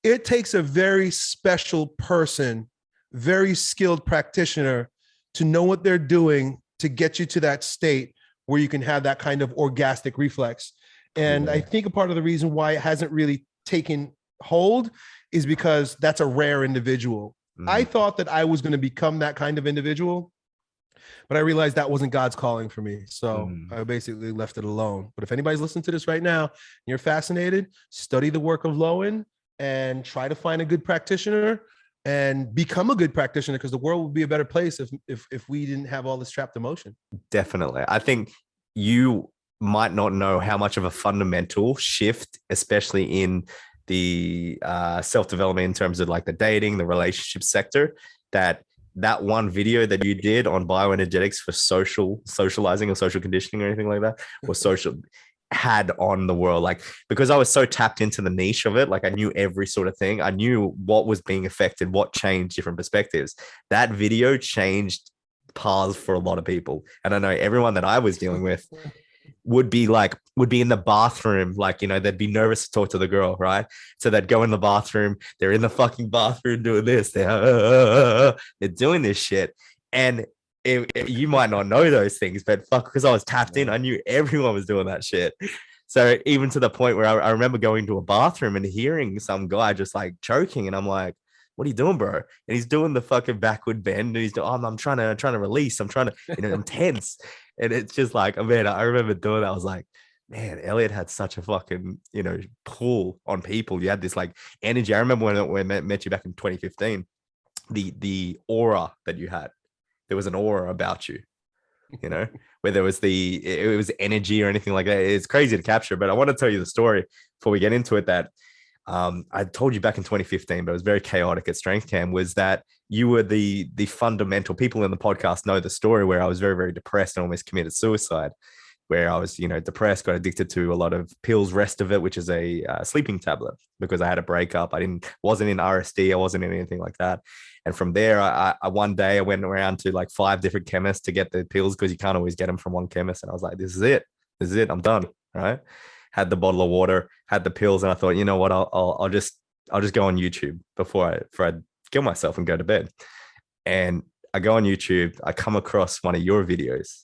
S2: It takes a very special person, very skilled practitioner to know what they're doing to get you to that state where you can have that kind of orgastic reflex. And I think a part of the reason why it hasn't really taken hold is because that's a rare individual. I thought that I was going to become that kind of individual, but I realized that wasn't God's calling for me. So I basically left it alone. But if anybody's listening to this right now, and you're fascinated, study the work of Lowen and try to find a good practitioner and become a good practitioner, because the world would be a better place if we didn't have all this trapped emotion.
S1: Definitely. I think you might not know how much of a fundamental shift, especially in the self-development in terms of like the dating, the relationship sector, that one video that you did on bioenergetics for socializing or social conditioning or anything like that, or social, had on the world. Like, because I was so tapped into the niche of it, like I knew every sort of thing. I knew what was being affected, what changed different perspectives. That video changed paths for a lot of people. And I know everyone that I was dealing with would be in the bathroom, like, you know, they'd be nervous to talk to the girl, right? So they'd go in the bathroom, they're in the fucking bathroom doing this, they're doing this shit. And you might not know those things, but fuck, because I was tapped in, I knew everyone was doing that shit. So even to the point where I remember going to a bathroom and hearing some guy just like choking, and I'm like, what are you doing, bro? And he's doing the fucking backward bend, and he's doing, I'm trying to release, I'm trying to, you know, I'm tense. And it's just like, man, I remember doing that. I was like, man, Elliott had such a fucking, you know, pull on people. You had this like energy. I remember when I met you back in 2015, the aura that you had, there was an aura about you, you know, where there was it was energy or anything like that. It's crazy to capture, but I want to tell you the story before we get into it that I told you back in 2015, but it was very chaotic at Strength Camp, was that you were the fundamental. People in the podcast know the story where I was very, very depressed and almost committed suicide, where I was, you know, depressed, got addicted to a lot of pills, rest of it, which is a sleeping tablet, because I had a breakup. Wasn't in RSD. I wasn't in anything like that. And from there, I one day I went around to like 5 different chemists to get the pills, because you can't always get them from one chemist. And I was like, this is it. I'm done. Right. Had the bottle of water, had the pills, and I thought, you know what, I'll just go on YouTube before I kill myself and go to bed. And I go on YouTube, I come across one of your videos,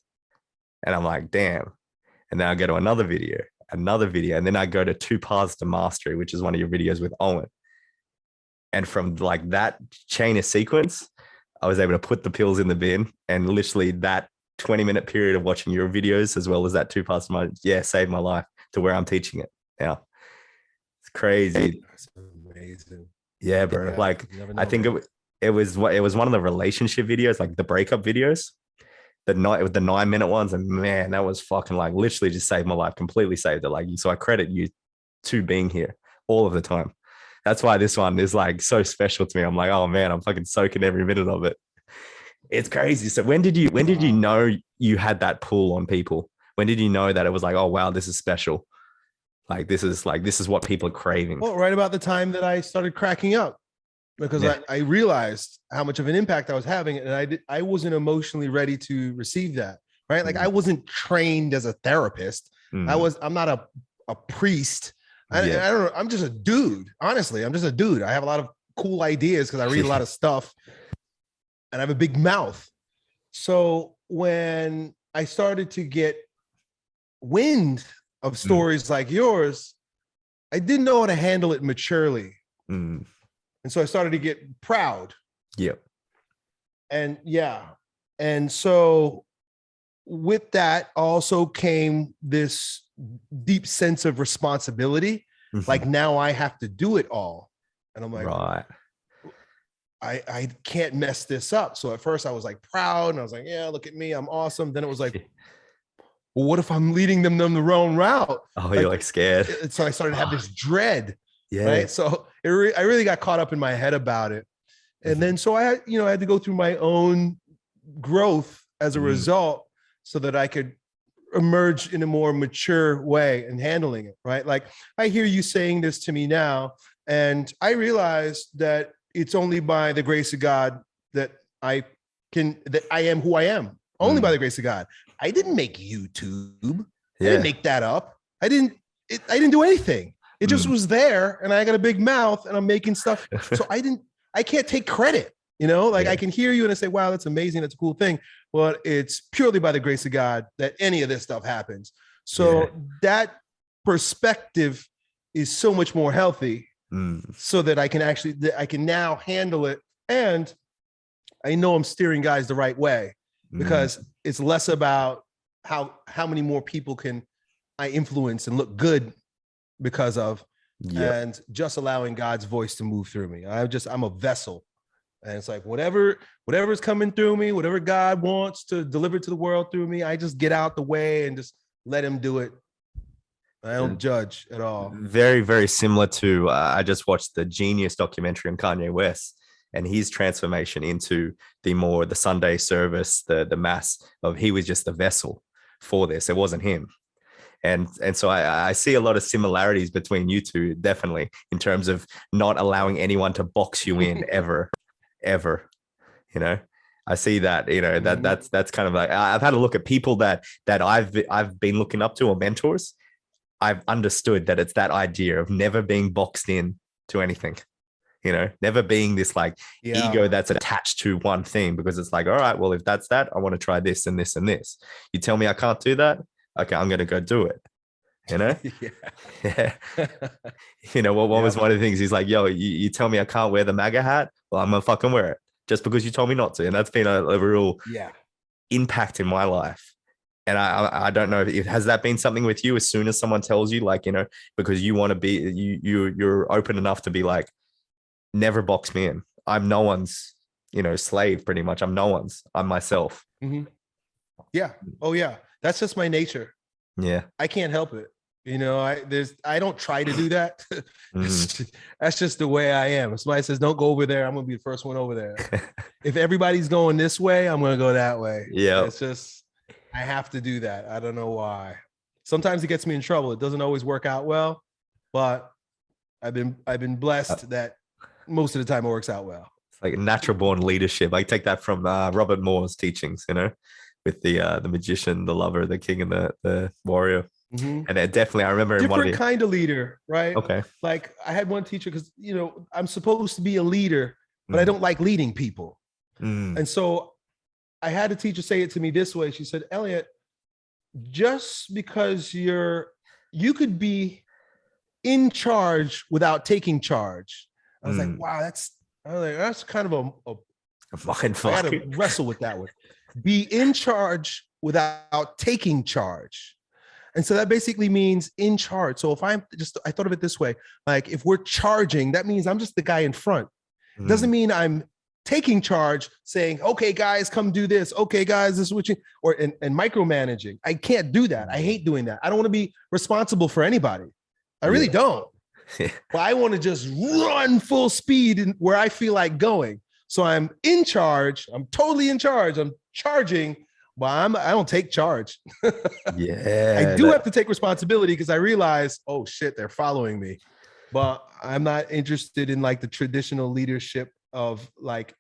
S1: and I'm like, damn. And then I go to another video, and then I go to 2 Paths to Mastery, which is one of your videos with Owen. And from like that chain of sequence, I was able to put the pills in the bin, and literally that 20-minute period of watching your videos, as well as that 2 Paths to Mastery, saved my life to where I'm teaching it now. It's crazy.
S2: That's amazing.
S1: Yeah, bro. Yeah, like, I think it was one of the relationship videos, like the breakup videos, it was the 9-minute ones. And man, that was fucking like literally just saved my life, completely saved it. Like, so I credit you to being here all of the time. That's why this one is like so special to me. I'm like, oh man, I'm fucking soaking every minute of it. It's crazy. So when did you know you had that pull on people? When did you know that it was like, oh wow, this is special? This is what people are craving.
S2: Well, right about the time that I started cracking up, because I realized how much of an impact I was having, and I wasn't emotionally ready to receive that. Right. Like I wasn't trained as a therapist. I'm not a priest. I don't know. I'm just a dude. Honestly, I'm just a dude. I have a lot of cool ideas because I read a lot of stuff, and I have a big mouth. So when I started to get wind of stories like yours, I didn't know how to handle it maturely. And so I started to get proud.
S1: Yep.
S2: And so with that also came this deep sense of responsibility. Like now I have to do it all. And I'm like, right, I can't mess this up. So at first I was like proud, and I was like, yeah, look at me, I'm awesome. Then it was like, well, what if I'm leading them down the wrong route?
S1: Oh, you're
S2: Like,
S1: like scared.
S2: so I started to have this dread,
S1: Yeah.
S2: right? So I really got caught up in my head about it. And
S1: Mhm.
S2: then so I had to go through my own growth as a
S1: Mm.
S2: result so that I could emerge in a more mature way and handling it, right? Like I hear you saying this to me now, and I realize that it's only by the grace of God that I am who I am. Only by
S1: Mm.
S2: the grace of God. I didn't make YouTube. I didn't
S1: Yeah.
S2: make that up. I didn't do anything. It just
S1: Mm.
S2: was there, and I got a big mouth and I'm making stuff. So I can't take credit. Like
S1: Yeah.
S2: I can hear you and I say, wow, that's amazing. That's a cool thing. But it's purely by the grace of God that any of this stuff happens. So
S1: Yeah.
S2: that perspective is so much more healthy
S1: Mm.
S2: so that I can now handle it. And I know I'm steering guys the right way
S1: Mm.
S2: because it's less about how many more people can I influence and look good because of,
S1: Yep.
S2: and just allowing God's voice to move through me. I'm a vessel. And it's like whatever's coming through me, whatever God wants to deliver to the world through me, I just get out the way and just let him do it. I don't judge at all.
S1: Very, very similar to I just watched the Genius documentary on Kanye West and his transformation into the Sunday service, the mass of he was just the vessel for this. It wasn't him. And so I see a lot of similarities between you two, definitely, in terms of not allowing anyone to box you in ever. You know, I see that. That's kind of like I've had a look at people that I've been looking up to or mentors. I've understood that it's that idea of never being boxed in to anything. Never being this like
S2: Yeah.
S1: ego that's attached to one thing, because it's like, all right, well, if that's that, I want to try this and this and this. You tell me I can't do that. Okay, I'm going to go do it. Yeah. What was one of the things he's like, yo, you tell me I can't wear the MAGA hat. Well, I'm going to fucking wear it just because you told me not to. And that's been a real impact in my life. And I don't know if has that been something with you as soon as someone tells you, like, because you want to be, you're open enough to be like, never box me in. I'm no one's, slave pretty much. I'm no one's, I'm myself.
S2: Mm-hmm. Yeah. Oh yeah. That's just my nature.
S1: Yeah.
S2: I can't help it. I don't try to do that. That's just the way I am. If somebody says, don't go over there, I'm going to be the first one over there. If everybody's going this way, I'm going to go that way.
S1: Yeah.
S2: It's just, I have to do that. I don't know why. Sometimes it gets me in trouble. It doesn't always work out well, but I've been blessed that most of the time it works out well.
S1: It's like natural born leadership. I take that from Robert Moore's teachings, with the magician, the lover, the king, and the warrior. Mm-hmm. And definitely, I remember
S2: different kind of leader, right?
S1: Okay.
S2: Like I had one teacher because I'm supposed to be a leader, but I don't like leading people. And so I had a teacher say it to me this way. She said, Elliott, just because you could be in charge without taking charge. I was like, wow, that's kind of a mind fuck. I had to wrestle with that one. Be in charge without taking charge. And so that basically means in charge. So if I thought of it this way, like if we're charging, that means I'm just the guy in front. Doesn't mean I'm taking charge saying, okay, guys, come do this. Okay, guys, this is what you, and micromanaging. I can't do that. I hate doing that. I don't want to be responsible for anybody. I really don't. But I want to just run full speed where I feel like going. So I'm in charge. I'm totally in charge. I'm charging, but I don't take charge. I do have to take responsibility because I realize, oh shit, they're following me. But I'm not interested in like the traditional leadership of like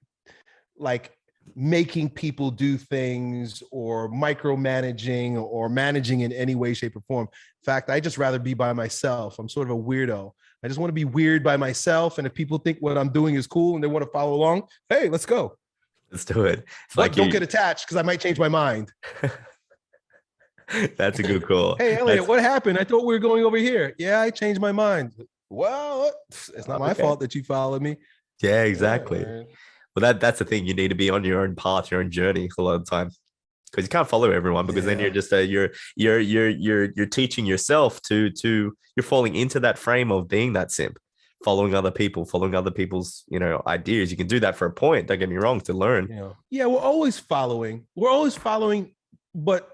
S2: making people do things or micromanaging or managing in any way, shape, or form. In fact, I just rather be by myself. I'm sort of a weirdo. I just want to be weird by myself. And if people think what I'm doing is cool and they want to follow along, hey, let's go.
S1: Let's do it.
S2: But like don't get attached because I might change my mind.
S1: That's a good call.
S2: Hey, Elliott, what happened? I thought we were going over here. Yeah, I changed my mind. Well, it's not my fault that you followed me.
S1: Yeah, exactly. Yeah, well, that's the thing. You need to be on your own path, your own journey a lot of the time, because you can't follow everyone. Because then you're just you're teaching yourself to you're falling into that frame of being that simp, following other people's ideas. You can do that for a point. Don't get me wrong, to learn.
S2: Yeah, we're always following, but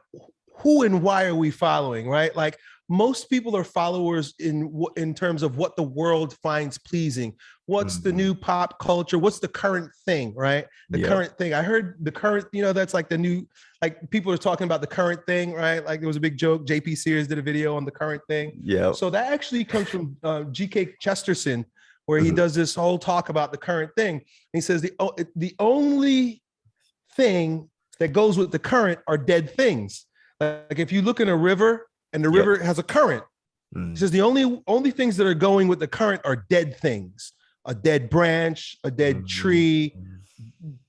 S2: who and why are we following, right? Like most people are followers in terms of what the world finds pleasing. What's the new pop culture? What's the current thing, right? The current thing. I heard the current, that's like the new, like people are talking about the current thing, right? Like there was a big joke. JP Sears did a video on the current thing.
S1: Yeah.
S2: So that actually comes from G.K. Chesterton, where he does this whole talk about the current thing. And he says the only thing that goes with the current are dead things. Like if you look in a river and the river has a current, he says the only things that are going with the current are dead things, a dead branch, a dead tree,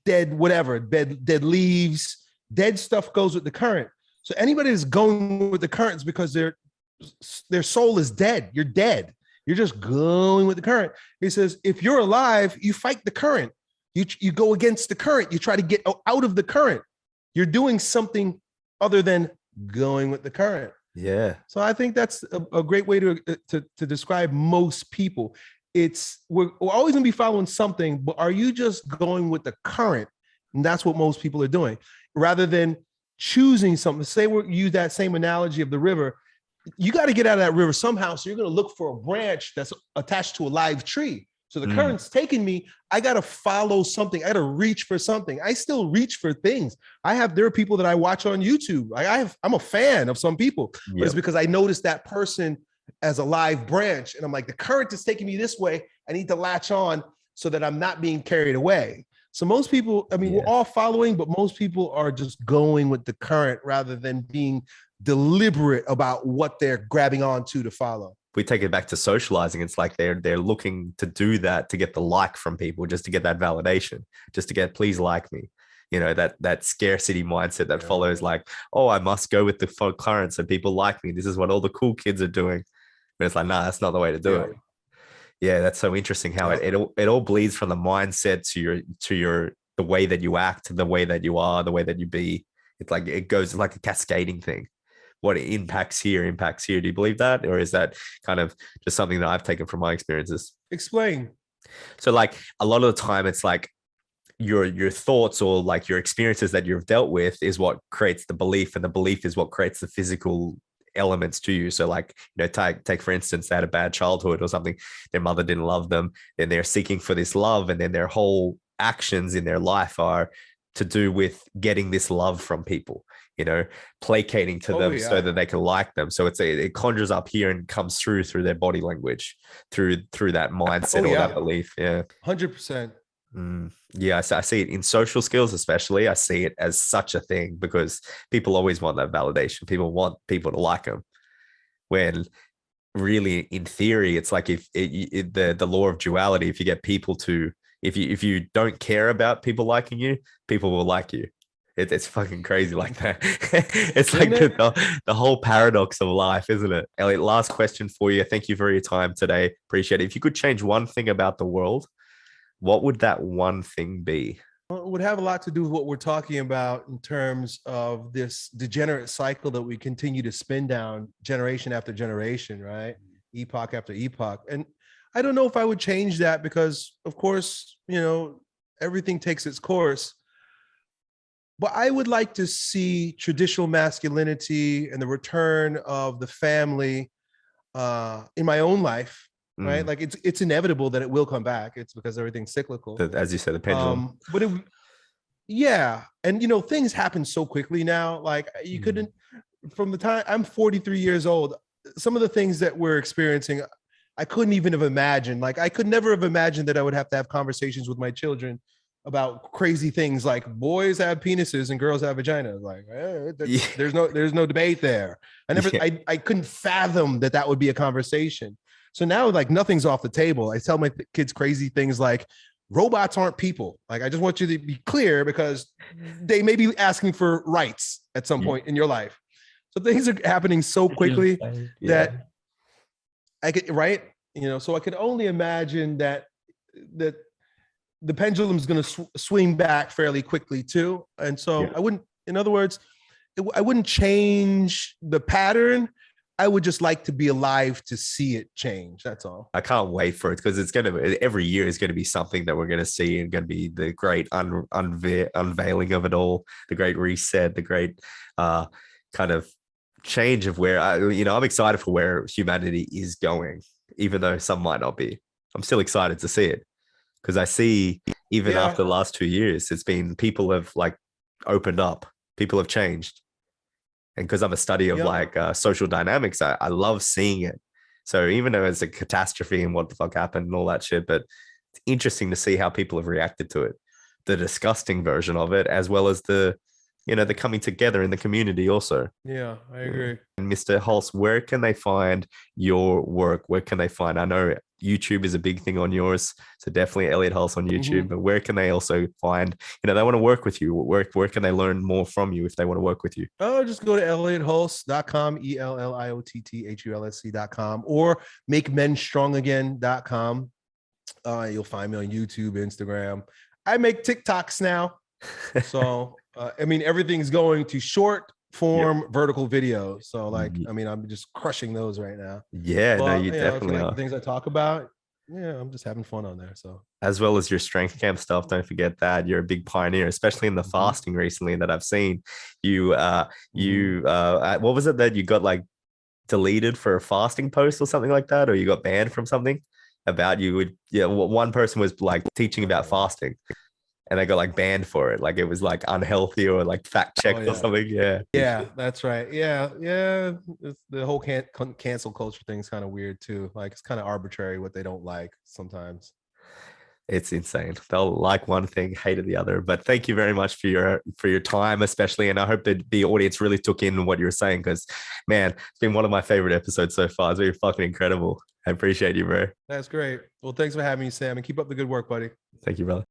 S2: dead whatever, dead leaves, dead stuff goes with the current. So anybody that's going with the current is because their soul is dead. You're dead. You're just going with the current. He says, if you're alive, you fight the current. You go against the current. You try to get out of the current. You're doing something other than going with the current.
S1: Yeah.
S2: So I think that's a great way to describe most people. We're always gonna be following something, but are you just going with the current? And that's what most people are doing, rather than choosing something. Say we use that same analogy of the river. You got to get out of that river somehow. So you're going to look for a branch that's attached to a live tree. So the current's taking me. I got to follow something. I got to reach for something. I still reach for things. There are people that I watch on YouTube. I'm a fan of some people, but it's because I noticed that person as a live branch. And I'm like, the current is taking me this way. I need to latch on so that I'm not being carried away. So most people, we're all following, but most people are just going with the current rather than being deliberate about what they're grabbing onto to follow.
S1: We take it back to socializing. It's like they're looking to do that to get the like from people, just to get that validation, just to get, please like me. That scarcity mindset that follows, like, oh, I must go with the current so people like me. This is what all the cool kids are doing. But it's like, nah, that's not the way to do it. Yeah, that's so interesting how it all bleeds from the mindset to the way that you act, the way that you are, the way that you be. It's like it goes like a cascading thing. What impacts here. Do you believe that? Or is that kind of just something that I've taken from my experiences?
S2: Explain.
S1: So like a lot of the time it's like your thoughts or like your experiences that you've dealt with is what creates the belief, and the belief is what creates the physical elements to you. So like, take for instance, they had a bad childhood or something, their mother didn't love them, then they're seeking for this love, and then their whole actions in their life are to do with getting this love from people, placating to them so that they can like them. So it conjures up here and comes through their body language, through that mindset or that belief.
S2: 100%.
S1: Yeah, I see it in social skills, especially. I see it as such a thing because people always want that validation. People want people to like them. When really, in theory, it's like if the law of duality. If you get people to, if you don't care about people liking you, people will like you. It's fucking crazy like that. It's like the whole paradox of life, isn't it? Elliott, last question for you. Thank you for your time today. Appreciate it. If you could change one thing about the world, what would that one thing be?
S2: Well, it would have a lot to do with what we're talking about in terms of this degenerate cycle that we continue to spin down generation after generation, right? Epoch after epoch. And I don't know if I would change that because, of course, everything takes its course. But I would like to see traditional masculinity and the return of the family in my own life, right? Like it's inevitable that it will come back. It's because everything's cyclical.
S1: As you said, the pendulum.
S2: But and things happen so quickly now. Like you couldn't, from the time I'm 43 years old, some of the things that we're experiencing, I couldn't even have imagined. Like I could never have imagined that I would have to have conversations with my children about crazy things like boys have penises and girls have vaginas. Like there's no debate there. I couldn't fathom that would be a conversation. So now like nothing's off the table. I tell my kids crazy things like robots aren't people. Like I just want you to be clear because they may be asking for rights at some point in your life. So things are happening so quickly that I could, right? So I could only imagine that the pendulum is going to swing back fairly quickly too. And so I wouldn't, in other words, I wouldn't change the pattern. I would just like to be alive to see it change. That's all. I
S1: can't wait for it because it's going to, every year is going to be something that we're going to see and going to be the great unveiling of it all, the great reset, the great kind of change of where I'm excited for where humanity is going, even though some might not be. I'm still excited to see it because I see even
S2: Yeah,
S1: after the last 2 years, it's been people have like opened up, people have changed. And because I'm a study of
S2: yeah,
S1: like social dynamics, I love seeing it. So even though it's a catastrophe and what the fuck happened and all that shit, but it's interesting to see how people have reacted to it, the disgusting version of it, as well as the coming together in the community also.
S2: yeah. I
S1: Yeah.
S2: agree.
S1: And Mr. Hulse, where can they find your work? Where can they find? I know YouTube is a big thing on yours, so definitely Elliott Hulse on YouTube.
S2: Mhm.
S1: But where can they also find? They want to work with you. Where can they learn more from you if they want to work with you?
S2: Oh, just go to elliottthulse.com, ELLIOTTHULSC.com, or makemenstrongagain.com. You'll find me on YouTube, Instagram. I make TikToks now. So, I mean, everything's going to short
S1: Yep.
S2: form vertical video. So, like, I mean, I'm just crushing those right now.
S1: Yeah, no,
S2: But,
S1: you
S2: if you
S1: definitely
S2: like the
S1: are.
S2: things I talk about, yeah, I'm just having fun on there. So,
S1: As well as your strength camp stuff. Don't forget that you're a big pioneer, especially in the
S2: mhm,
S1: fasting recently that I've seen. You,
S2: mhm.
S1: what was it that you got like deleted for a fasting post or something like that, or you got banned from something about you would, yeah, one person was like teaching about
S2: Uh,
S1: fasting and they got like banned for it. Like it was like unhealthy or like fact
S2: oh,
S1: checked or
S2: yeah.
S1: something. Yeah.
S2: Yeah, that's right. Yeah, yeah. The whole cancel culture thing's kind of weird too. Like it's kind of arbitrary what they don't like sometimes.
S1: It's insane. They'll like one thing, hate the other. But thank you very much for your time, especially. And I hope that the audience really took in what you were saying because, man, it's been one of my favorite episodes so far. It's been fucking incredible. I appreciate you, bro.
S2: That's great. Well, thanks for having me, Sam, and keep up the good work, buddy.
S1: Thank you, brother.